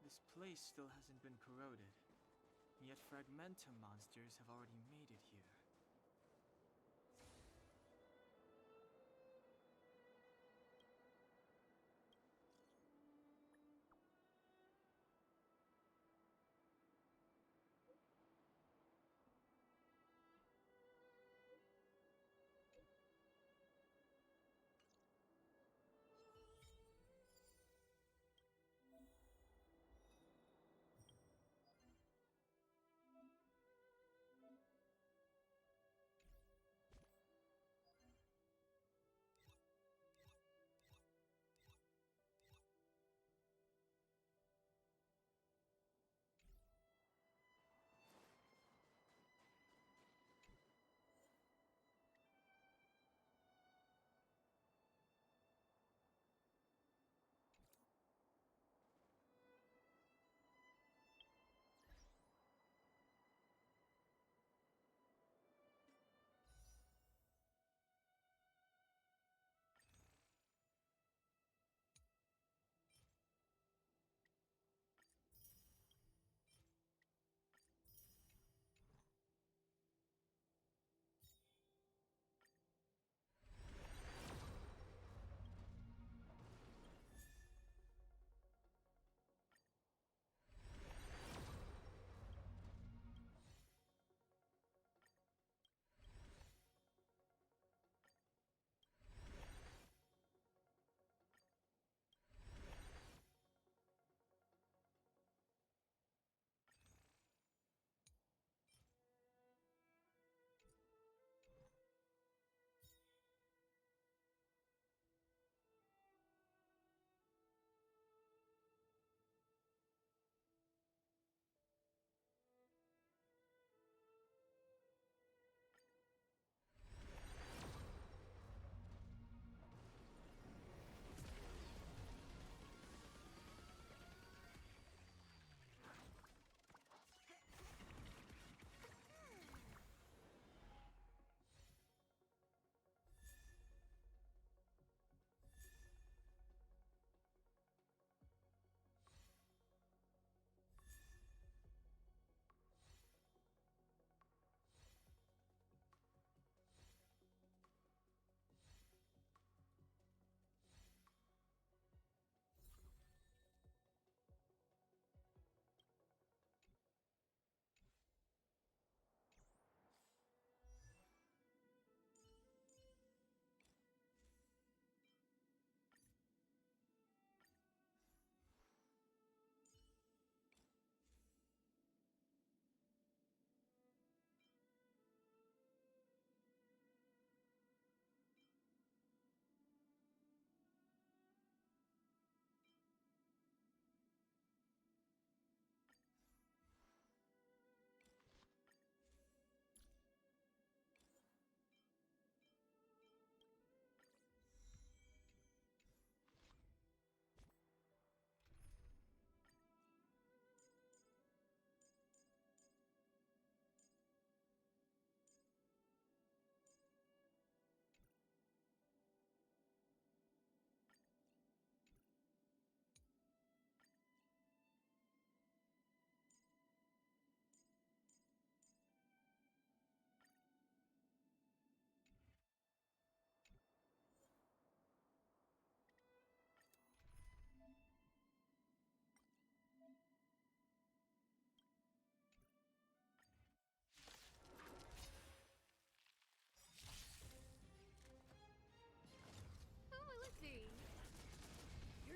This place still hasn't been corroded, yet Fragmentum monsters have already made it here.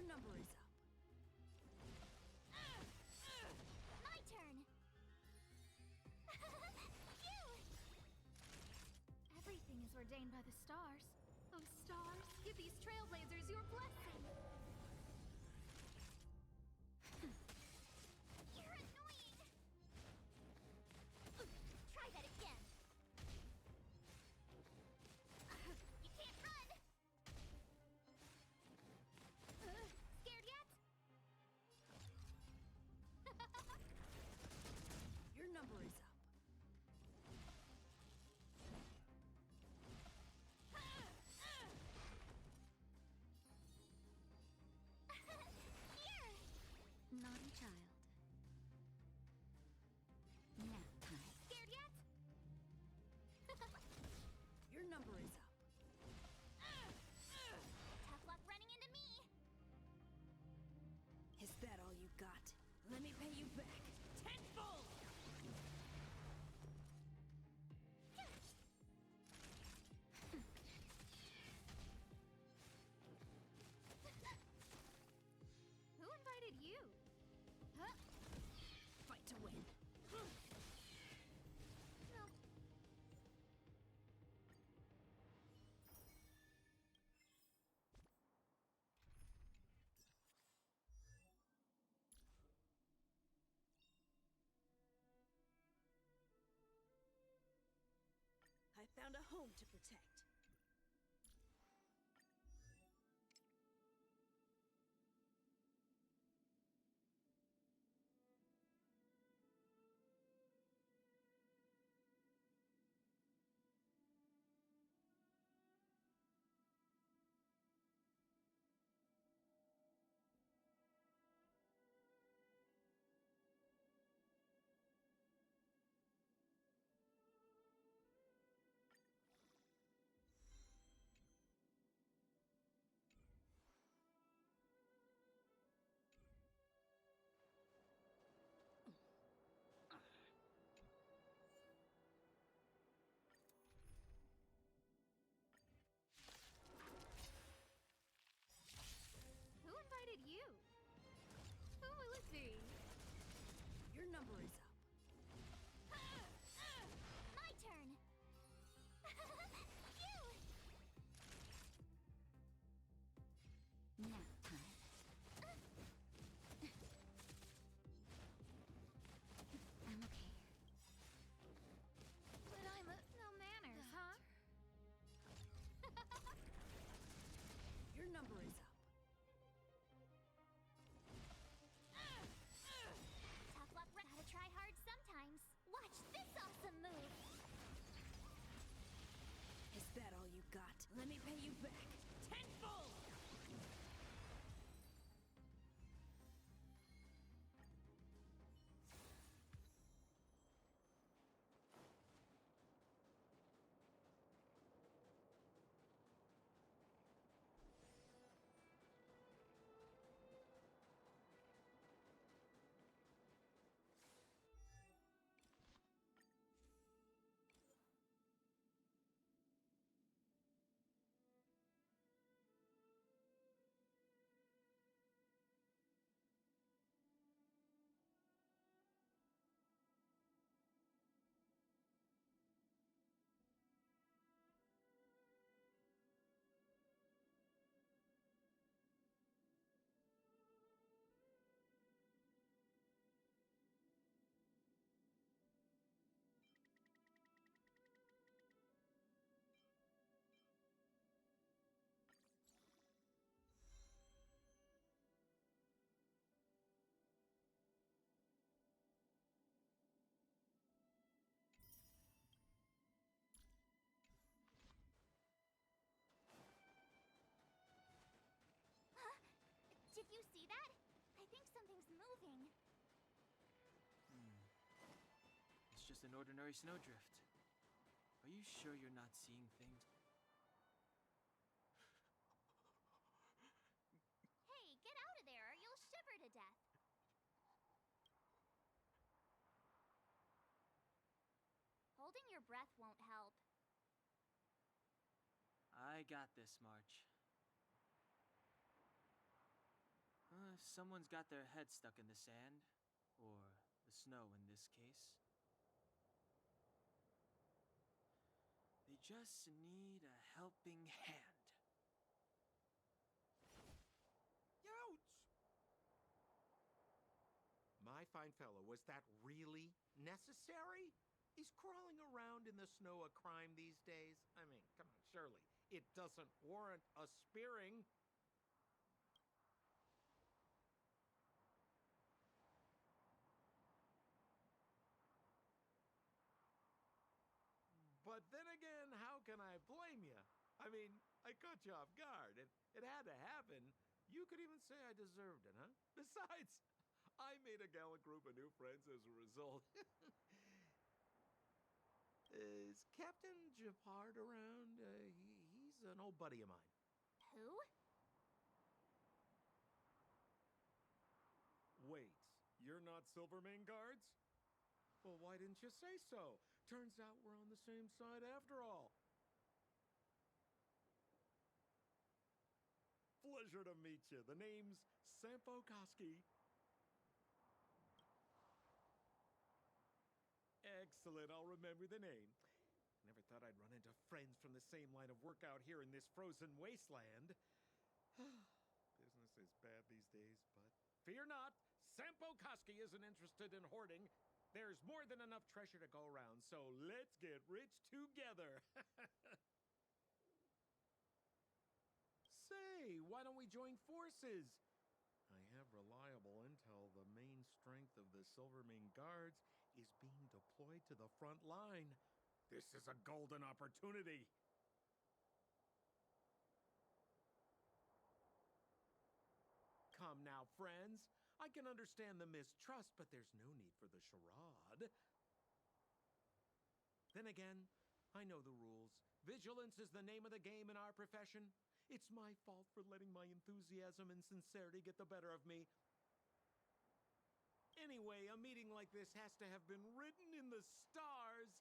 number is up. My turn. Phew! Everything is ordained by the stars. Oh, stars, give these trailblazers your blessing. You're annoying. Try that again. You can't run. Scared yet? Your number is up. Here. Naughty child. Nap time. Scared yet? Your number is up. Tough luck running into me. Is that all you got? Let me pay you back. Tenfold! Who invited you? Huh? Fight to win. No. I found a home to protect. Who invited you? Who will it be? Your number is up. My turn. Phew! Nap time. I'm okay. But I'm no manners, huh? Your number is up. Tough luck. Gotta try hard sometimes. Watch this awesome move. Is that all you got? Let me pay you back. Tenfold! Did you see that? I think something's moving. It's just an ordinary snowdrift. Are you sure you're not seeing things? Hey, get out of there or you'll shiver to death. Holding your breath won't help. I got this, March. someone's got their head stuck in the sand, or the snow in this case. They just need a helping hand. Ouch! My fine fellow, was that really necessary? Is crawling around in the snow a crime these days? I mean, come on, surely. It doesn't warrant a spearing. But then again, how can I blame you? I mean, I caught you off guard. It had to happen. You could even say I deserved it, huh? Besides, I made a gallant group of new friends as a result. Is Captain Japard around? He's an old buddy of mine. Who? Wait, you're not Silvermane guards? Well, why didn't you say so? Turns out we're on the same side after all. Pleasure to meet you. The name's Sampo Koski. Excellent, I'll remember the name. Never thought I'd run into friends from the same line of work out here in this frozen wasteland. Business is bad these days, but fear not, Sampo Koski isn't interested in hoarding. There's more than enough treasure to go around, so let's get rich together. Say, why don't we join forces? I have reliable intel the main strength of the Silvermane Guards is being deployed to the front line. This is a golden opportunity. Come now, friends. I can understand the mistrust, but there's no need for the charade. Then again, I know the rules. Vigilance is the name of the game in our profession. It's my fault for letting my enthusiasm and sincerity get the better of me. Anyway, a meeting like this has to have been written in the stars.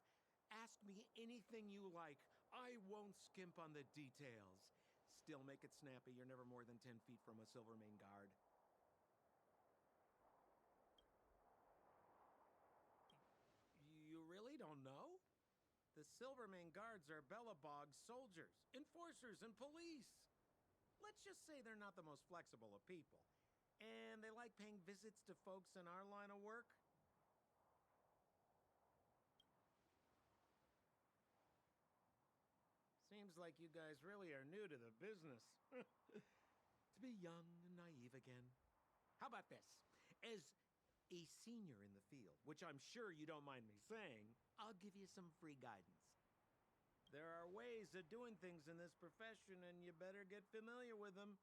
Ask me anything you like. I won't skimp on the details. Still make it snappy. You're never more than 10 feet from a Silvermane guard. You really don't know? The Silvermane guards are Bellabog soldiers, enforcers, and police. Let's just say they're not the most flexible of people. And they like paying visits to folks in our line of work. Seems like you guys really are new to the business. To be young and naive again. How about this? As a senior in the field, which I'm sure you don't mind me saying, I'll give you some free guidance. There are ways of doing things in this profession, and you better get familiar with them.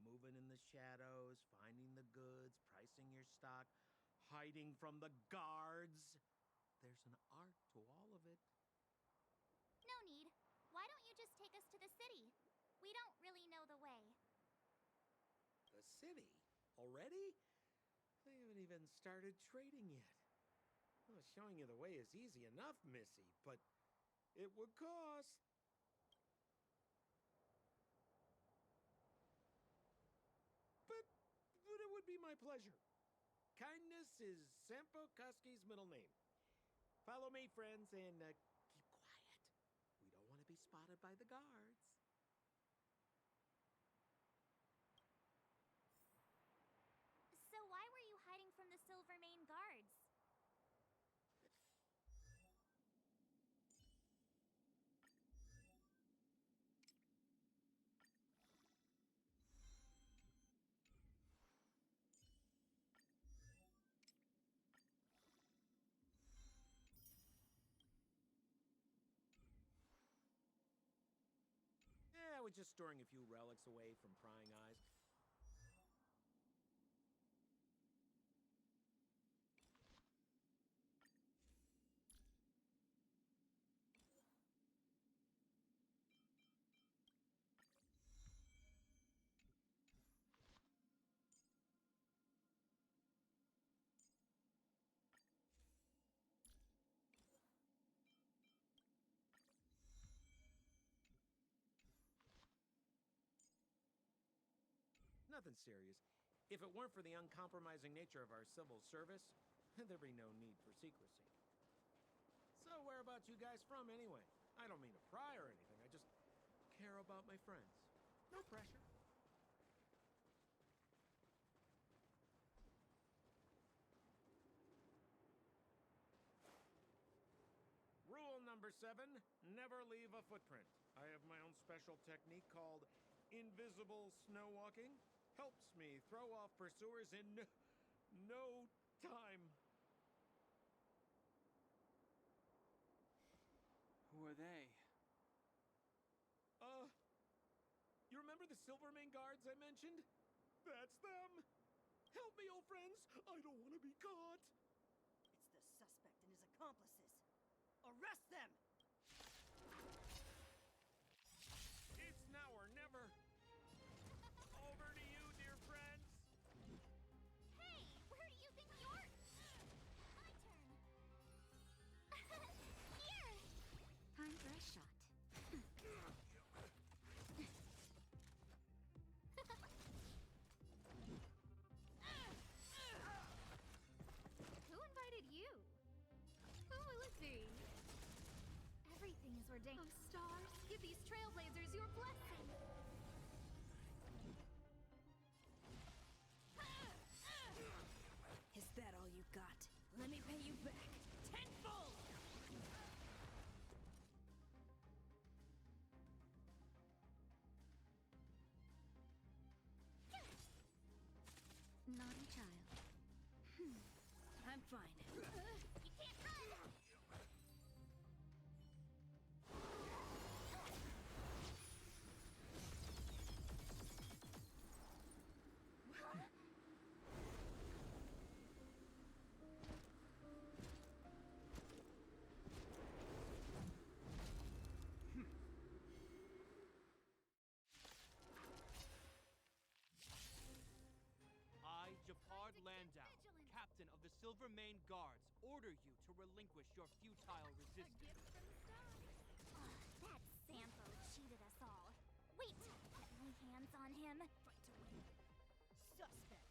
Moving in the shadows, finding the goods, pricing your stock, hiding from the guards. There's an art to all of it. No need. Why don't you just take us to the city? We don't really know the way. The city? Already? They haven't even started trading yet. Well, showing you the way is easy enough, Missy, but it would cost. But it would be my pleasure. Kindness is Sampo Koski's middle name. Follow me, friends, and keep quiet. We don't want to be spotted by the guards. So why were you hiding from the Silvermane guards? Yeah, we're just storing a few relics away from prying eyes. Nothing serious. If it weren't for the uncompromising nature of our civil service, there'd be no need for secrecy. So whereabouts you guys from, anyway? I don't mean to pry or anything, I just care about my friends. No pressure. Rule number 7, never leave a footprint. I have my own special technique called invisible snow walking. Helps me throw off pursuers in no time. Who are they? You remember the Silvermane guards I mentioned? That's them! Help me, old friends! I don't want to be caught! It's the suspect and his accomplices. Arrest them! It's now or never! Over to you, dear friends! Hey, where do you think you're... My turn. Here! Time for a shot. Who invited you? Who will it be? Everything is ordained. Oh, stars, give these trailblazers your blessing. Is that all you got? Let me pay you back. Tenfold! Naughty child. I'm fine. You can't run! I, Japard Landau, captain of the Silvermane Guards, order you to relinquish your futile resistance. That Sampo cheated us all. Wait till I get my hands on him. Fight to win. Suspect.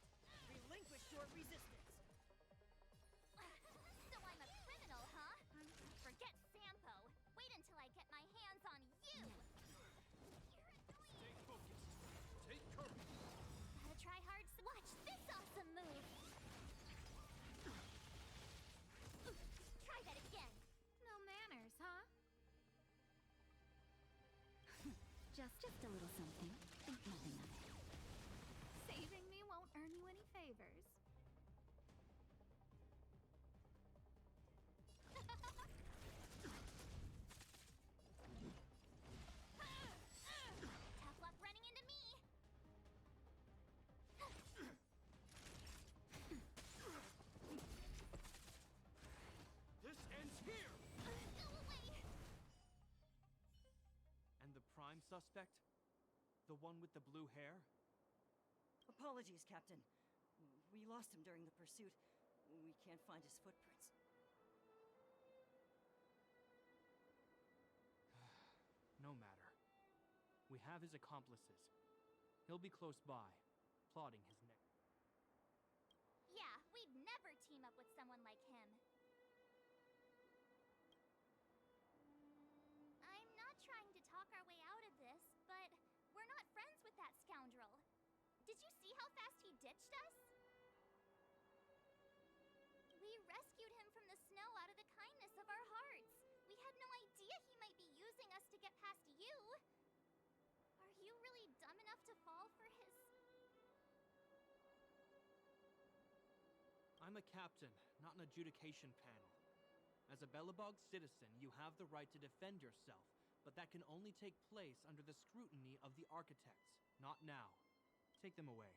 Relinquish your resistance. So I'm a criminal, huh? Forget Sampo. Wait until I get my hands on you. You're annoying. Stay focused. Take courage. Gotta try hard. Watch this awesome move. Try that again. No manners, huh? Just a little something. Think nothing of it. Saving me won't earn you any favors. Tough luck running into me. This ends here! Go away. And the prime suspect? The one with the blue hair? Apologies, Captain. We lost him during the pursuit. We can't find his footprints. No matter. We have his accomplices. He'll be close by, plotting his next. Yeah, we'd never team up with someone like him. I'm not trying to talk our way out of this, but we're not friends with that scoundrel. Did you see how fast he ditched us? We rescued him from the snow out of the kindness of our hearts. We had no idea he might be using us to get past you. Are you really dumb enough to fall for his... I'm a captain, not an adjudication panel. As a Belobog citizen, you have the right to defend yourself, but that can only take place under the scrutiny of the architects, not now. Take them away.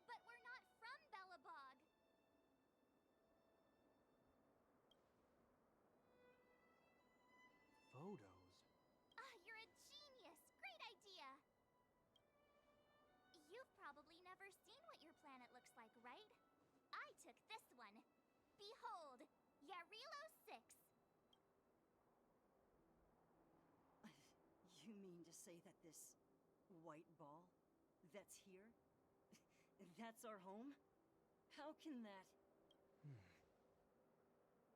But we're not from Belobog. Photos? You're a genius. Great idea. You've probably never seen what your planet looks like, right? I took this one. Behold, Yarilo 6. You mean to say that this White ball? That's here? That's our home? How can that...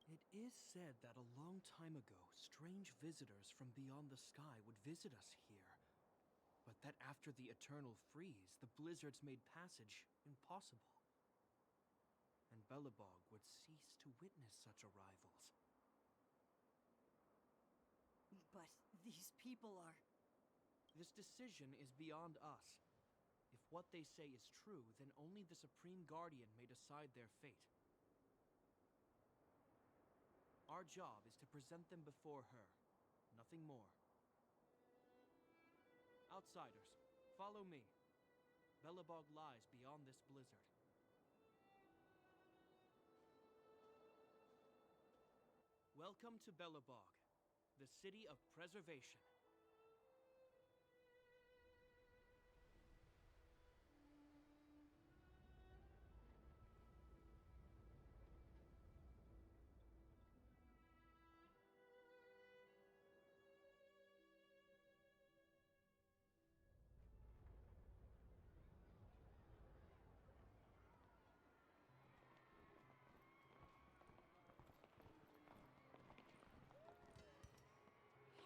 It is said that a long time ago, strange visitors from beyond the sky would visit us here. But that after the eternal freeze, the blizzards made passage impossible. And Belobog would cease to witness such arrivals. But these people are... This decision is beyond us. If what they say is true, then only the Supreme Guardian may decide their fate. Our job is to present them before her. Nothing more. Outsiders, follow me. Belobog lies beyond this blizzard. Welcome to Belobog, the city of preservation.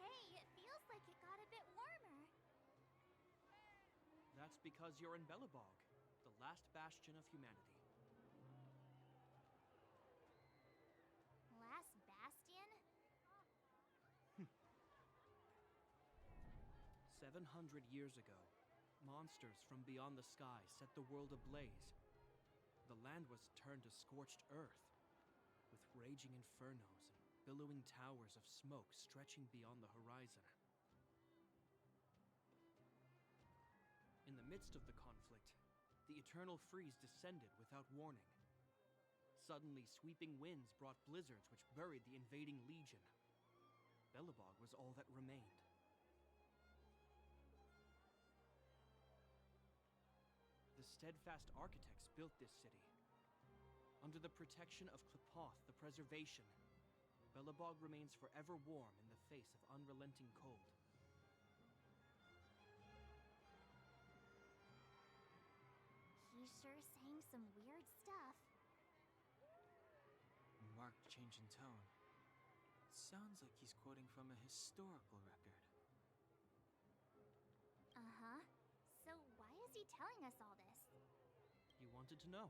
Hey, it feels like it got a bit warmer. That's because you're in Belobog, the last bastion of humanity. Last bastion? 700 years ago, monsters from beyond the sky set the world ablaze. The land was turned to scorched earth, with raging infernos and billowing towers of smoke stretching beyond the horizon. In the midst of the conflict, the eternal freeze descended without warning. Suddenly, sweeping winds brought blizzards which buried the invading legion. Belobog was all that remained. The steadfast architects built this city. Under the protection of Klepoth, the preservation, Belobog remains forever warm in the face of unrelenting cold. He's sure saying some weird stuff. Marked change in tone. Sounds like he's quoting from a historical record. Uh-huh. So why is he telling us all this? You wanted to know.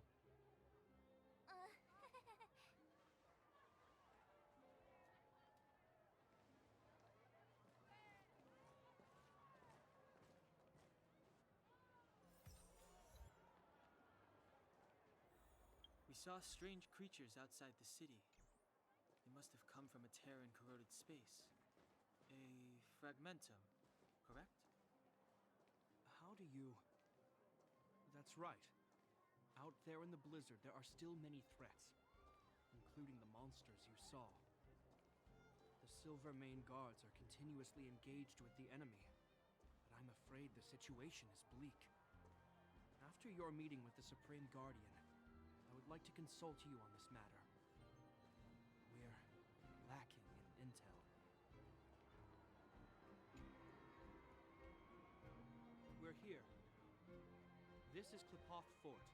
We saw strange creatures outside the city. They must have come from a tear-and-corroded space. A fragmentum, correct? How do you... That's right. Out there in the blizzard, there are still many threats, including the monsters you saw. The Silvermane guards are continuously engaged with the enemy, but I'm afraid the situation is bleak. After your meeting with the Supreme Guardian, I would like to consult you on this matter. We're lacking in intel. We're here. This is Klepoth Fort,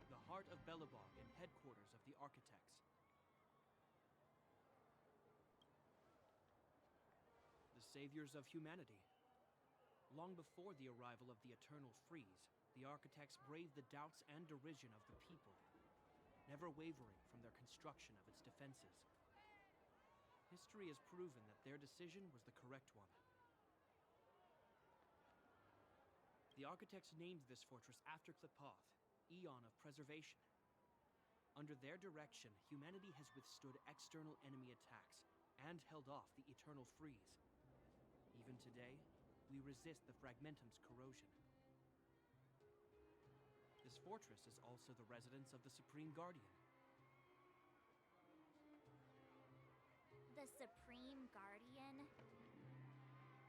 the heart of Belobog and headquarters of the architects. The saviors of humanity. Long before the arrival of the Eternal Freeze, the architects braved the doubts and derision of the people, never wavering from their construction of its defenses. History has proven that their decision was the correct one. The architects named this fortress after Klepoth, Eon of Preservation. Under their direction, humanity has withstood external enemy attacks and held off the Eternal Freeze. Even today, we resist the Fragmentum's corrosion. This fortress is also the residence of the Supreme Guardian. The Supreme Guardian?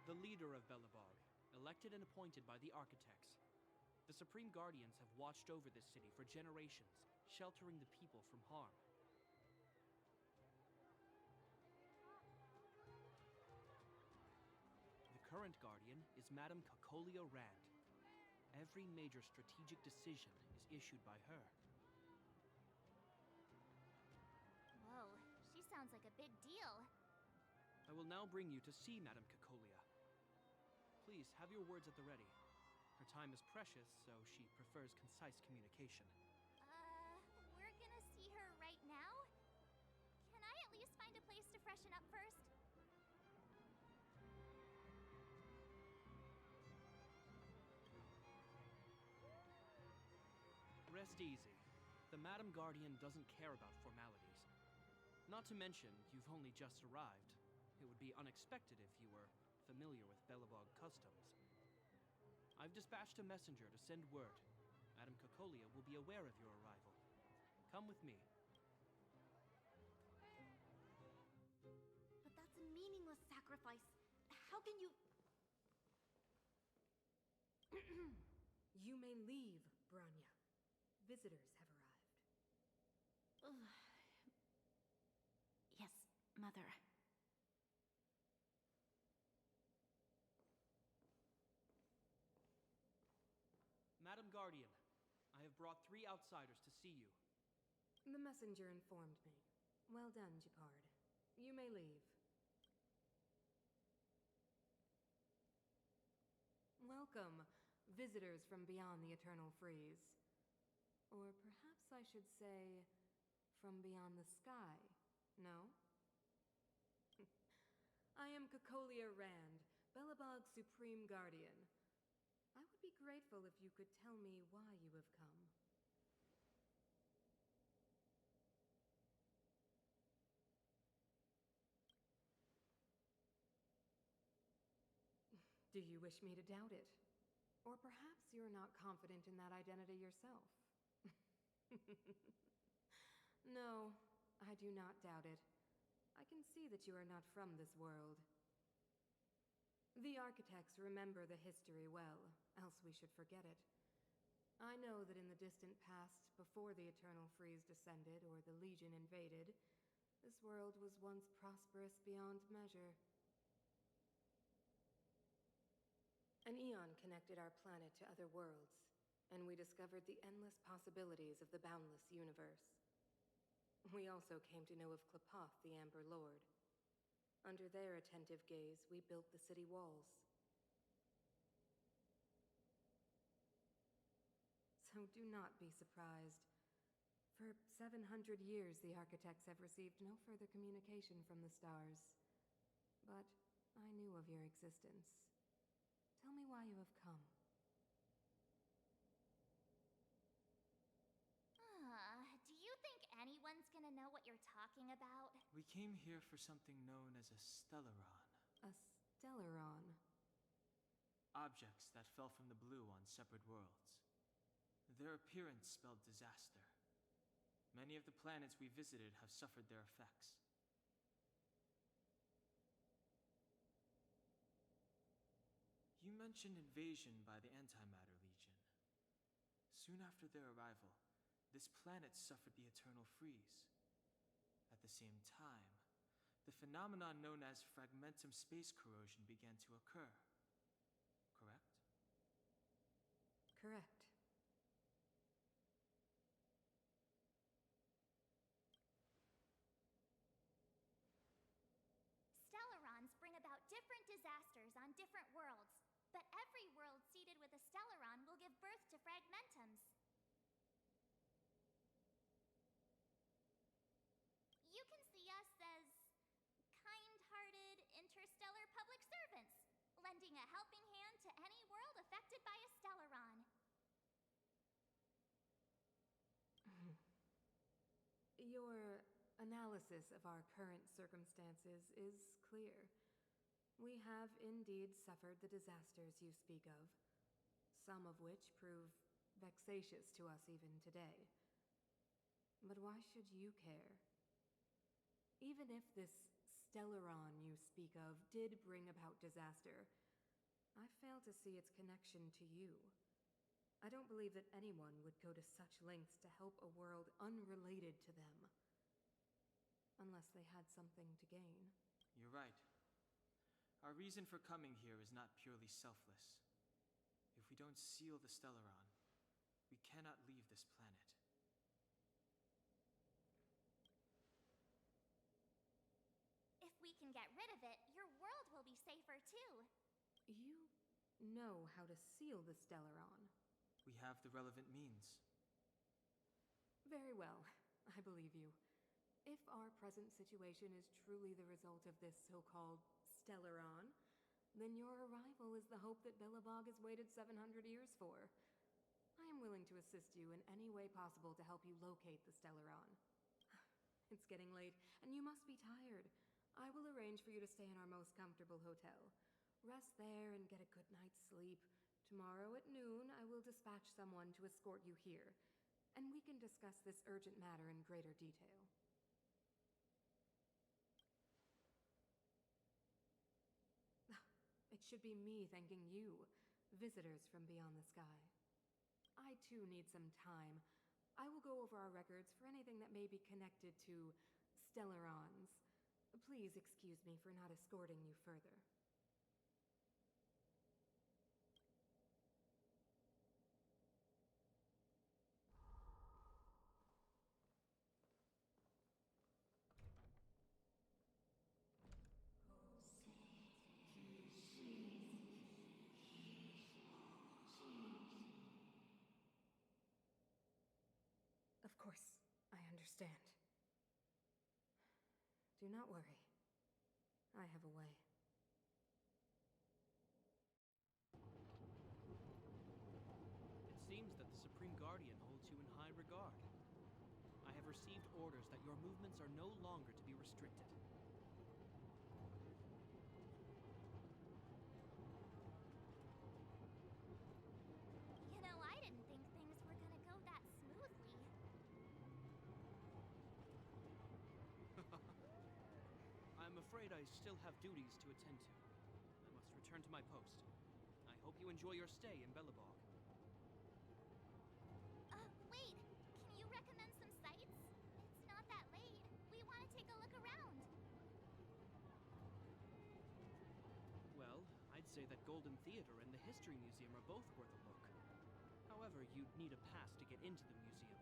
The leader of Belobog, elected and appointed by the architects. The Supreme Guardians have watched over this city for generations, sheltering the people from harm. The current Guardian is Madame Kakolia Rand. Every major strategic decision is issued by her. Whoa, she sounds like a big deal. I will now bring you to see Madame Cacolia. Please have your words at the ready. Her time is precious, so she prefers concise communication. We're gonna see her right now? Can I at least find a place to freshen up first? Rest easy. The Madam Guardian doesn't care about formalities. Not to mention, you've only just arrived. It would be unexpected if you were familiar with Belobog customs. I've dispatched a messenger to send word. Madam Cacolia will be aware of your arrival. Come with me. But that's a meaningless sacrifice. How can you... You may leave, Branya. Visitors have arrived. Yes, Mother. Madam Guardian, I have brought 3 outsiders to see you. The messenger informed me. Well done, Gepard. You may leave. Welcome, visitors from beyond the Eternal Freeze. Or perhaps I should say, from beyond the sky, no? I am Cacolia Rand, Belobog's Supreme Guardian. I would be grateful if you could tell me why you have come. Do you wish me to doubt it? Or perhaps you're not confident in that identity yourself? No, I do not doubt it. I can see that you are not from this world. The architects remember the history well, else we should forget it. I know that in the distant past, before the Eternal Freeze descended or the Legion invaded, this world was once prosperous beyond measure. An eon connected our planet to other worlds, and we discovered the endless possibilities of the boundless universe. We also came to know of Klapoth, the Amber Lord. Under their attentive gaze, we built the city walls. So do not be surprised. For 700 years, the architects have received no further communication from the stars. But I knew of your existence. Tell me why you have come. Do you think anyone's gonna know what you're talking about? We came here for something known as a Stellaron. A Stellaron? Objects that fell from the blue on separate worlds. Their appearance spelled disaster. Many of the planets we visited have suffered their effects. You mentioned invasion by the Antimatter Legion. Soon after their arrival, this planet suffered the Eternal Freeze. At the same time, the phenomenon known as fragmentum space corrosion began to occur. Correct? Correct. Stellarons bring about different disasters on different worlds, but every world seeded with a Stellaron will give birth to fragmentums. You can see us as kind-hearted interstellar public servants, lending a helping hand to any world affected by a Stellaron. Your analysis of our current circumstances is clear. We have indeed suffered the disasters you speak of, some of which prove vexatious to us even today. But why should you care? Even if this Stellaron you speak of did bring about disaster, I fail to see its connection to you. I don't believe that anyone would go to such lengths to help a world unrelated to them. Unless they had something to gain. You're right. Our reason for coming here is not purely selfless. If we we don't seal the Stellaron, we cannot leave this planet. If we can get rid of it, your world will be safer too. You know how to seal the Stellaron. We have the relevant means. Very well. I believe you. If our present situation is truly the result of this so-called Stellaron, then your arrival is the hope that Belobog has waited 700 years for. I am willing to assist you in any way possible to help you locate the Stellaron. It's getting late, and you must be tired. I will arrange for you to stay in our most comfortable hotel. Rest there and get a good night's sleep. Tomorrow at noon, I will dispatch someone to escort you here, and we can discuss this urgent matter in greater detail. It should be me thanking you, visitors from beyond the sky. I too need some time. I will go over our records for anything that may be connected to Stellarons. Please excuse me for not escorting you further. Of course, I understand. Do not worry. I have a way. It seems that the Supreme Guardian holds you in high regard. I have received orders that your movements are no longer to be restricted. You know, I didn't think things were gonna go that smoothly. I'm afraid I still have duties to attend to. I must return to my post. I hope you enjoy your stay in Belobog. Wait! Can you recommend some sites? It's not that late. We want to take a look around. Well, I'd say that Golden Theater and the History Museum are both worth a look. However, you'd need a pass to get into the museum.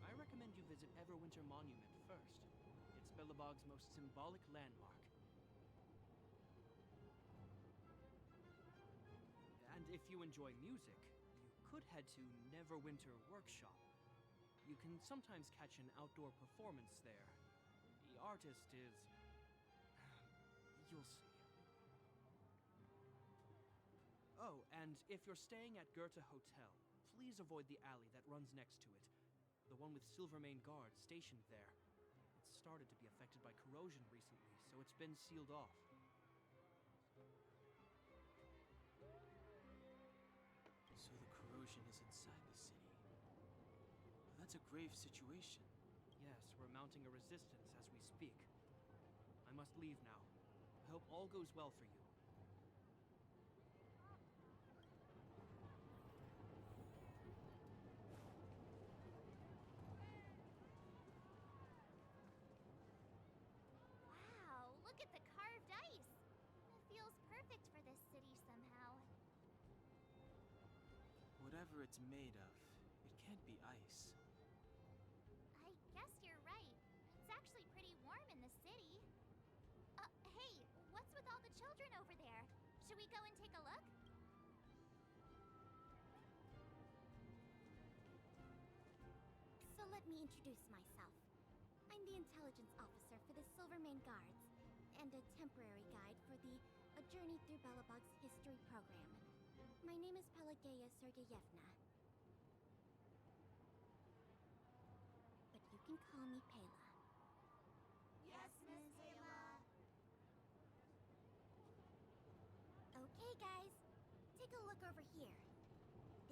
I recommend you visit Everwinter Monument first. It's Belobog's most symbolic landmark. And if you enjoy music, you could head to Neverwinter Workshop. You can sometimes catch an outdoor performance there. The artist is... you'll see. Oh, and if you're staying at Goethe Hotel, please avoid the alley that runs next to it. The one with Silvermane guards stationed there. It's started to be affected by corrosion recently, so it's been sealed off. So the corrosion is inside the city. That's a grave situation. Yes, we're mounting a resistance as we speak. I must leave now. I hope all goes well for you. Wow, look at the carved ice. It feels perfect for this city somehow. Whatever it's made of, it can't be ice. I guess you're right. It's actually pretty warm in the city. Hey, what's with all the children over there? Should we go and take a look? So let me introduce myself. I'm the intelligence officer for the Silvermane Guards, and a temporary guide for the A Journey Through Belobog's History program. My name is Pelageya Sergeyevna. But you can call me Pela. Yes, Miss Pela. Okay, guys. Take a look over here.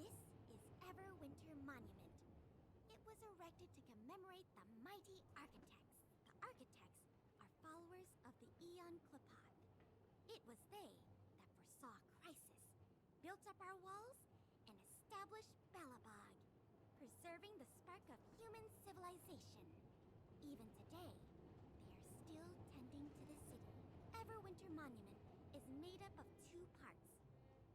This is Everwinter Monument. It was erected to commemorate the mighty architects. The architects are followers of the Aeon Klapat. It was they that foresaw crisis, built up our walls, and established Belobog, preserving the spark of human civilization. Even today, they are still tending to the city. Neverwinter Monument is made up of two parts.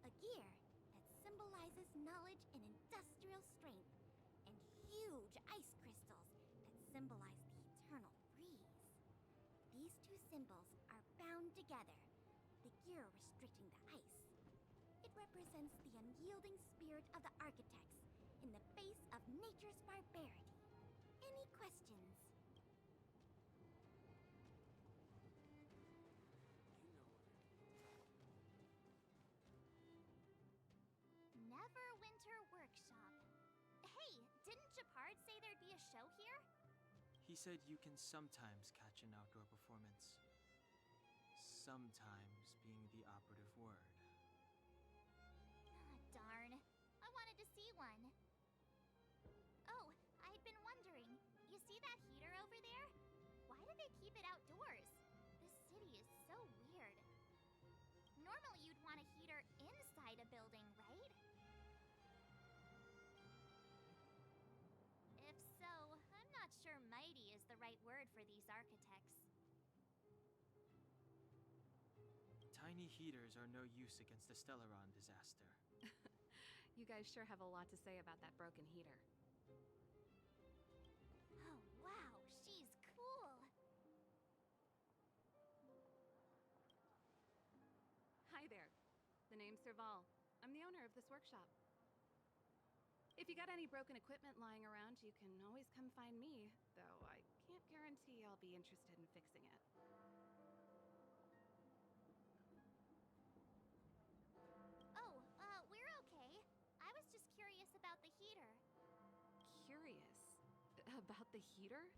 A gear that symbolizes knowledge and industrial strength, and huge ice crystals that symbolize the eternal breeze. These two symbols are bound together, the gear restricting the ice. It represents the unyielding spirit of the architects in the face of nature's barbarity. Any questions? Neverwinter Workshop. Hey, didn't Japard say there'd be a show here? He said you can sometimes catch an outdoor performance. Sometimes being the operative word. Ah, darn. I wanted to see one. Oh, I'd been wondering. You see that heater over there? Why do they keep it outdoors? This city is so weird. Normally you'd want a heater inside a building, right? If so, I'm not sure mighty is the right word for these architects. Tiny heaters are no use against the Stellaron disaster. You guys sure have a lot to say about that broken heater. Oh, wow, she's cool. Hi there. The name's Serval. I'm the owner of this workshop. If you got any broken equipment lying around, you can always come find me, though I can't guarantee I'll be interested in fixing it. Oh, we're okay. I was just curious about the heater. Curious? About the heater?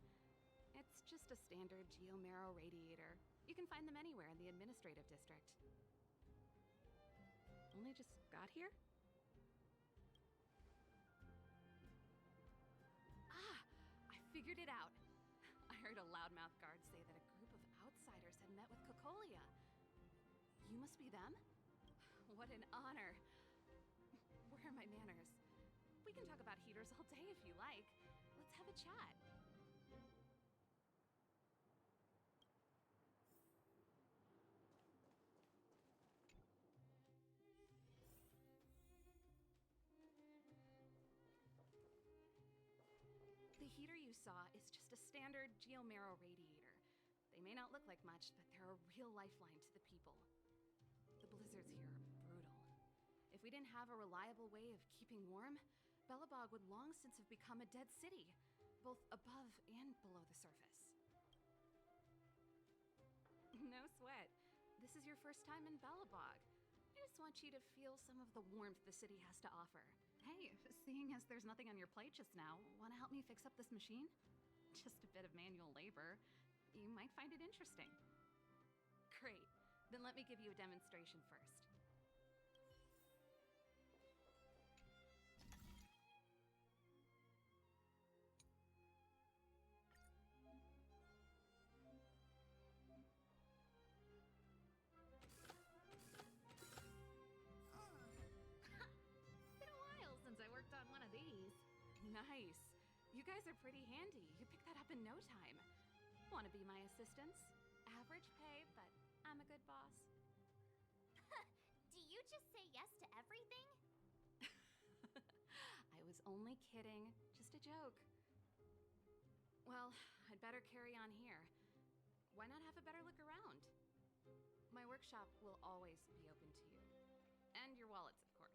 It's just a standard geomarrow radiator. You can find them anywhere in the administrative district. Only just got here? Ah! I figured it out. I heard a loudmouth guard say that a group of outsiders had met with Cocolia. You must be them? What an honor. Where are my manners? We can talk about heaters all day if you like. Let's have a chat. The heater you saw is just a standard geomarrow radiator. They may not look like much, but they're a real lifeline to the people. The blizzards here are brutal. If we didn't have a reliable way of keeping warm, Belobog would long since have become a dead city, both above and below the surface. No sweat. This is your first time in Belobog. I just want you to feel some of the warmth the city has to offer. Hey, seeing as there's nothing on your plate just now, want to help me fix up this machine? Just a bit of manual labor. You might find it interesting. Great. Then let me give you a demonstration first. Been a while since I worked on one of these. Nice. You guys are pretty handy. You picked that up in no time. Want to be my assistants? Average pay, but I'm a good boss. Do you just say yes to everything? I was only kidding. Just a joke. Well, I'd better carry on here. Why not have a better look around? My workshop will always be open to you. And your wallets, of course.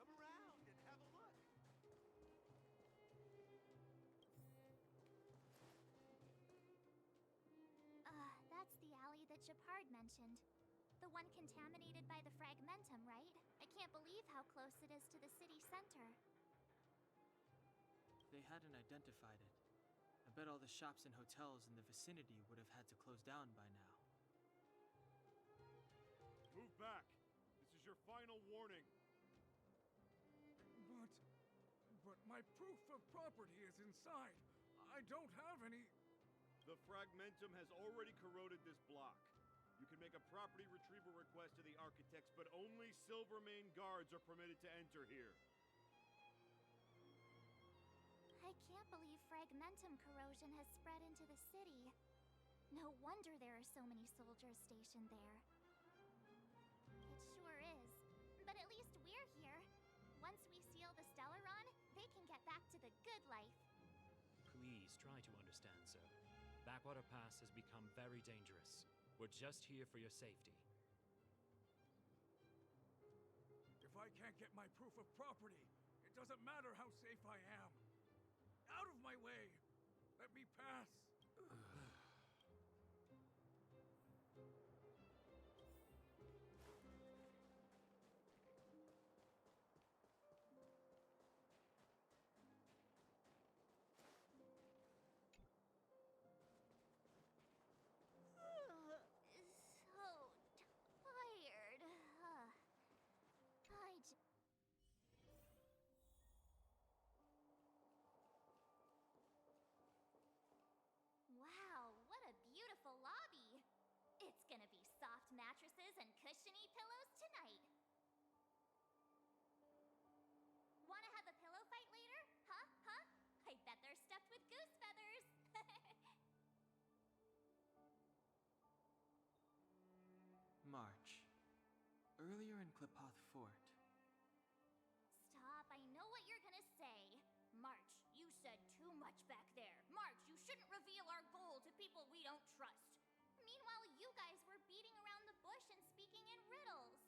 Come around and have a look. That's the alley that Japard mentioned. The one contaminated by the fragmentum, right? I can't believe how close it is to the city center. They hadn't identified it. I bet all the shops and hotels in the vicinity would have had to close down by now. Move back. This is your final warning. But My proof of property is inside. I don't have any. The fragmentum has already corroded this block. You can make a property retrieval request to the architects, but only Silvermane guards are permitted to enter here. I can't believe fragmentum corrosion has spread into the city. No wonder there are so many soldiers stationed there. It sure is. But at least we're here. Once we seal the Stellaron, they can get back to the good life. Please try to understand, sir. Backwater Pass has become very dangerous. We're just here for your safety. If I can't get my proof of property, it doesn't matter how safe I am. Out of my way! Let me pass! So tired. Wow, what a beautiful lobby! It's gonna be soft mattresses and cushiony pillows tonight. Wanna have a pillow fight later? Huh? Huh? I bet they're stuffed with goose feathers. March. Earlier in Klipoth Fort. Stop, I know what you're gonna say. March, you said too much back there. March, you shouldn't reveal our goal to people we don't trust. Meanwhile, you guys were beating around the bush and speaking in riddles.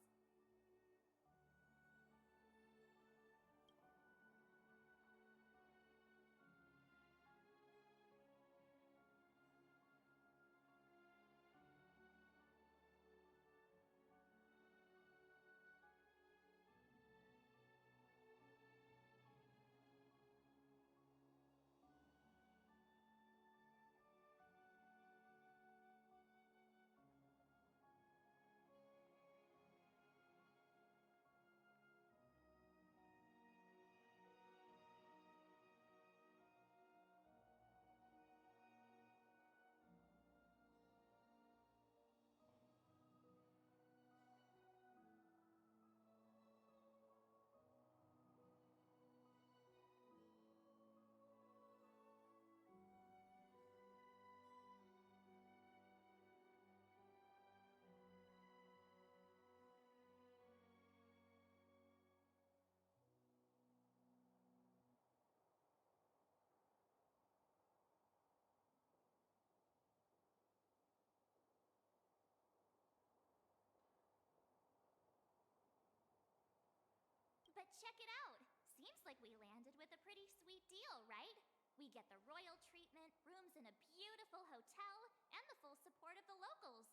But check it out! Seems like we landed with a pretty sweet deal, right? We get the royal treatment, rooms in a beautiful hotel, and the full support of the locals.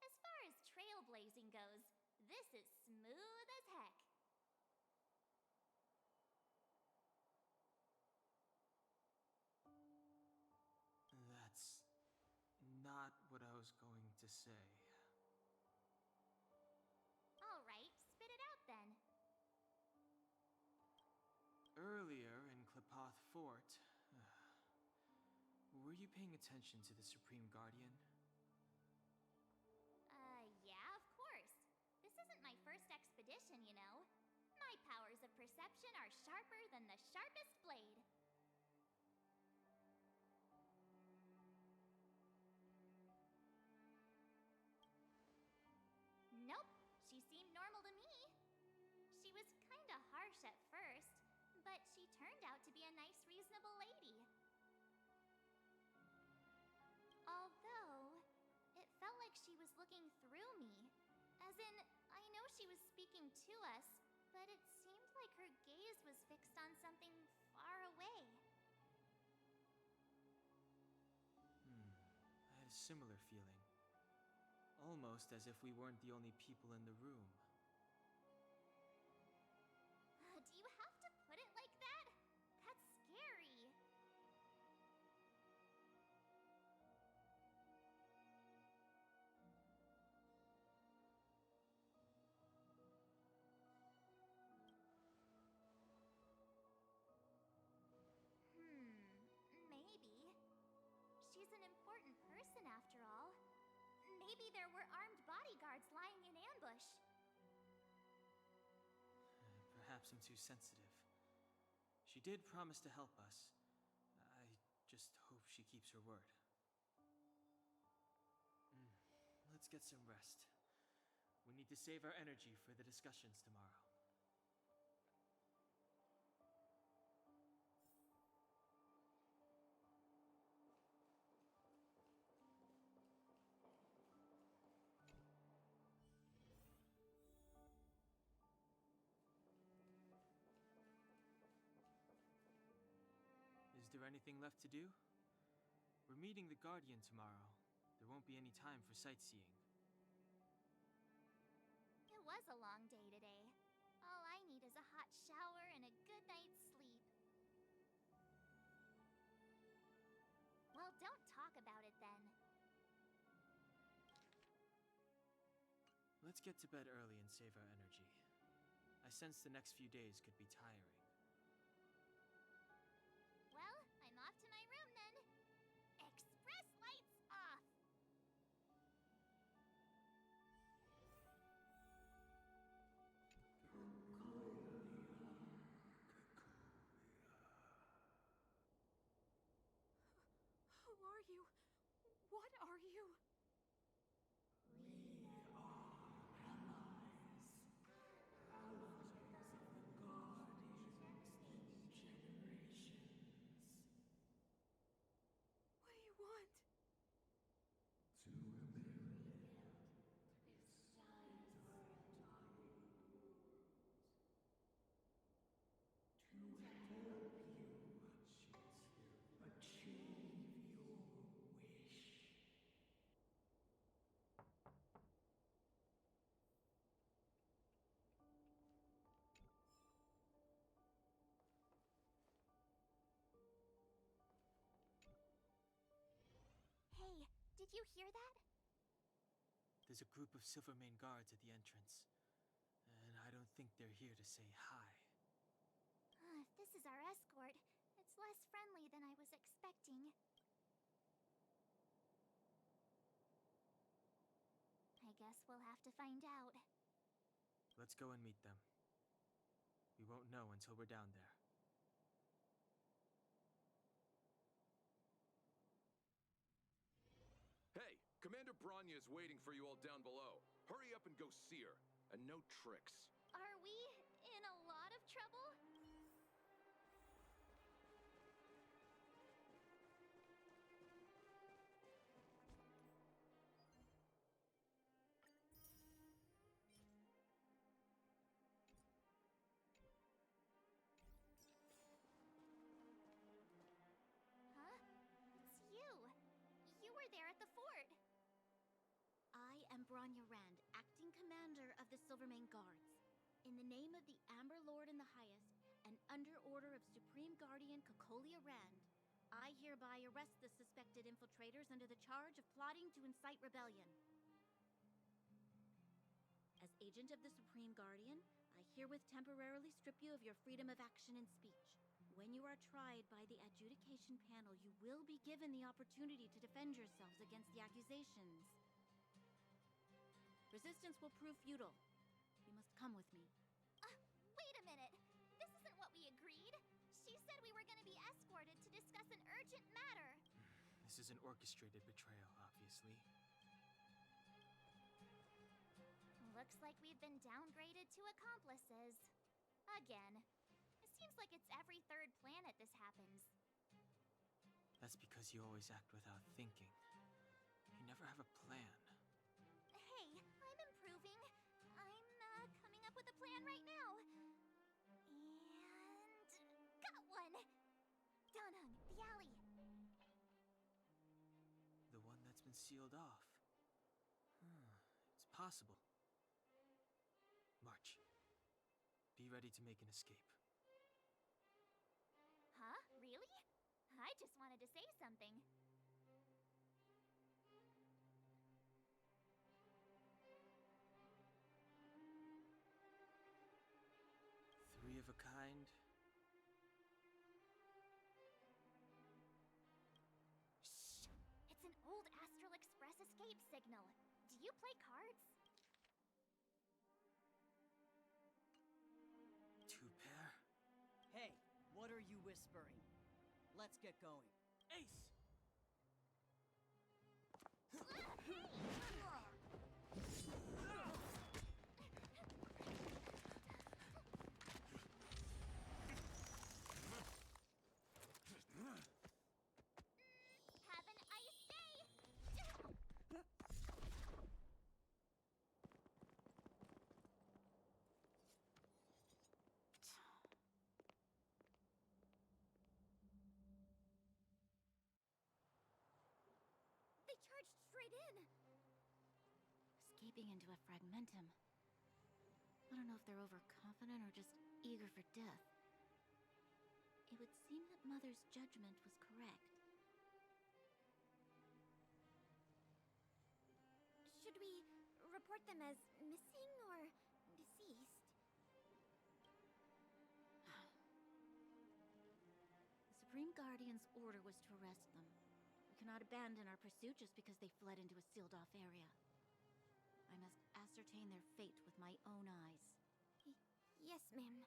As far as trailblazing goes, this is smooth as heck. That's not what I was going to say. Alright, spit it out then. Earlier in Klipoth Fort, were you paying attention to the Supreme Guardian? Yeah, of course. This isn't my first expedition, you know. My powers of perception are sharper than the sharpest blade. Nope, she seemed normal to me. She was kinda harsh at first, but she turned out to be a nice, reasonable lady. Although, it felt like she was looking through me. As in, I know she was speaking to us, but it seemed like her gaze was fixed on something far away. I had a similar feeling. Almost as if we weren't the only people in the room. Do you have to put it like that? That's scary. an important person after all. Maybe there were armed bodyguards lying in ambush. Perhaps I'm too sensitive. She did promise to help us. I just hope she keeps her word. Let's get some rest. We need to save our energy for the discussions tomorrow. Is there anything left to do? We're meeting the Guardian tomorrow. There won't be any time for sightseeing. It was a long day today. All I need is a hot shower and a good night's sleep. Well, don't talk about it then. Let's get to bed early and save our energy. I sense the next few days could be tiring. Well, I'm off to my room then. Express lights off! Who are you? What are you? What do you want? Hey, did you hear that? There's a group of Silvermane guards at the entrance. And I don't think they're here to say hi. If this is our escort, it's less friendly than I was expecting. I guess we'll have to find out. Let's go and meet them. We won't know until we're down there. Hey, Commander Bronya is waiting for you all down below. Hurry up and go see her. And no tricks. Are we in a lot of trouble? Huh? It's you. You were there at the fort. I am Bronya Rand, acting commander of the Silvermane Guards. In the name of the Amber Lord in the Highest, and under order of Supreme Guardian Cocolia Rand, I hereby arrest the suspected infiltrators under the charge of plotting to incite rebellion. As agent of the Supreme Guardian, I herewith temporarily strip you of your freedom of action and speech. When you are tried by the adjudication panel, you will be given the opportunity to defend yourselves against the accusations. Resistance will prove futile. You must come with me. Wait a minute. This isn't what we agreed. She said we were going to be escorted to discuss an urgent matter. This is an orchestrated betrayal, obviously. Looks like we've been downgraded to accomplices. Again. It seems like it's every third planet this happens. That's because you always act without thinking. You never have a plan. Hey, I'm improving. I'm coming up with a plan right now. And got one! Donhung, the alley. The one that's been sealed off. It's possible. March. Be ready to make an escape. Huh? Really? I just wanted to say something. Three of a kind. Shh! escape signal. Do you play cards? Two pair? Hey, what are you whispering? Let's get going. Ace! Have an ice day! They charged straight in! Escaping into a fragmentum. I don't know if they're overconfident or just eager for death. It would seem that Mother's judgment was correct. Should we report them as missing or deceased? The Supreme Guardian's order was to arrest them. We cannot abandon our pursuit just because they fled into a sealed-off area. I must ascertain their fate with my own eyes. Yes, ma'am.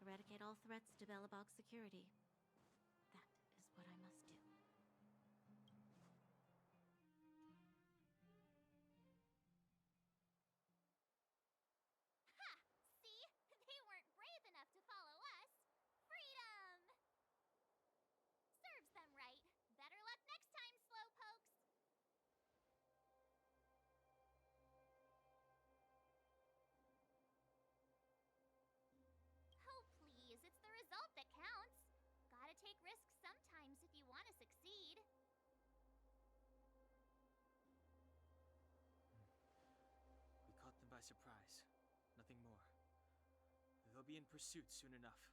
Eradicate all threats to Belobog's security. That is what I must do. Ha! See? They weren't brave enough to follow us. Freedom! Serves them right. Better luck next time, slowpokes. Oh, please, it's the result that counts. Gotta take risks sometimes if you want to succeed. We caught them by surprise. Nothing more. They'll be in pursuit soon enough.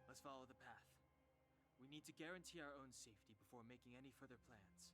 Let's follow the path. We need to guarantee our own safety before making any further plans.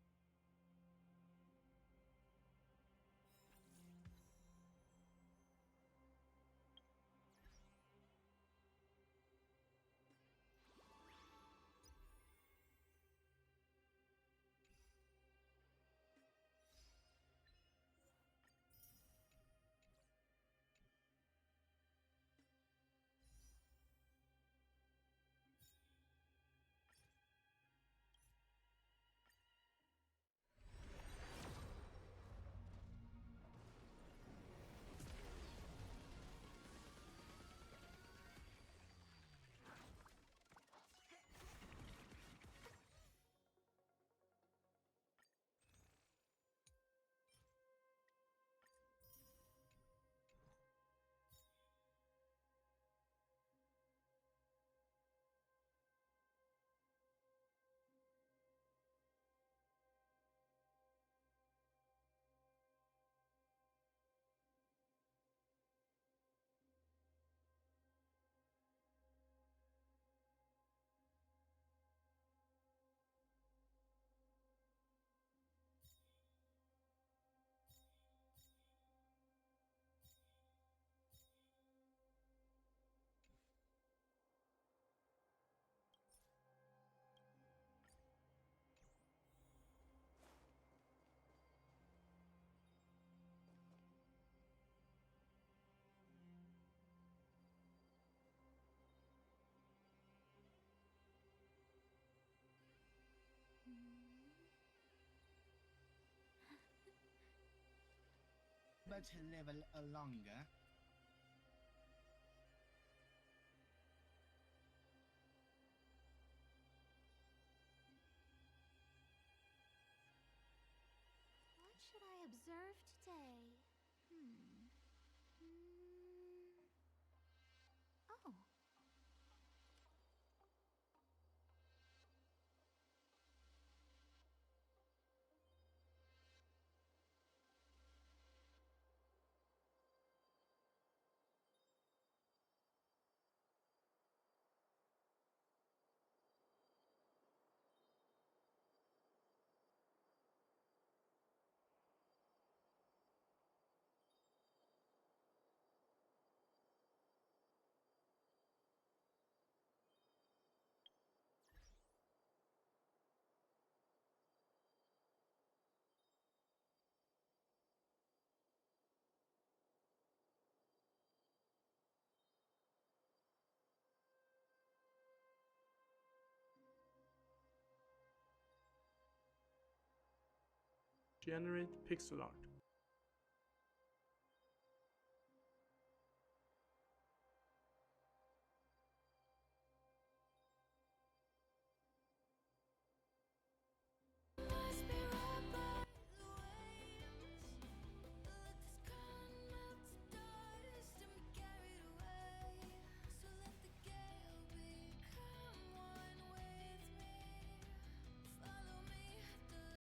But level longer. What should I observe today? Oh. generate pixel art.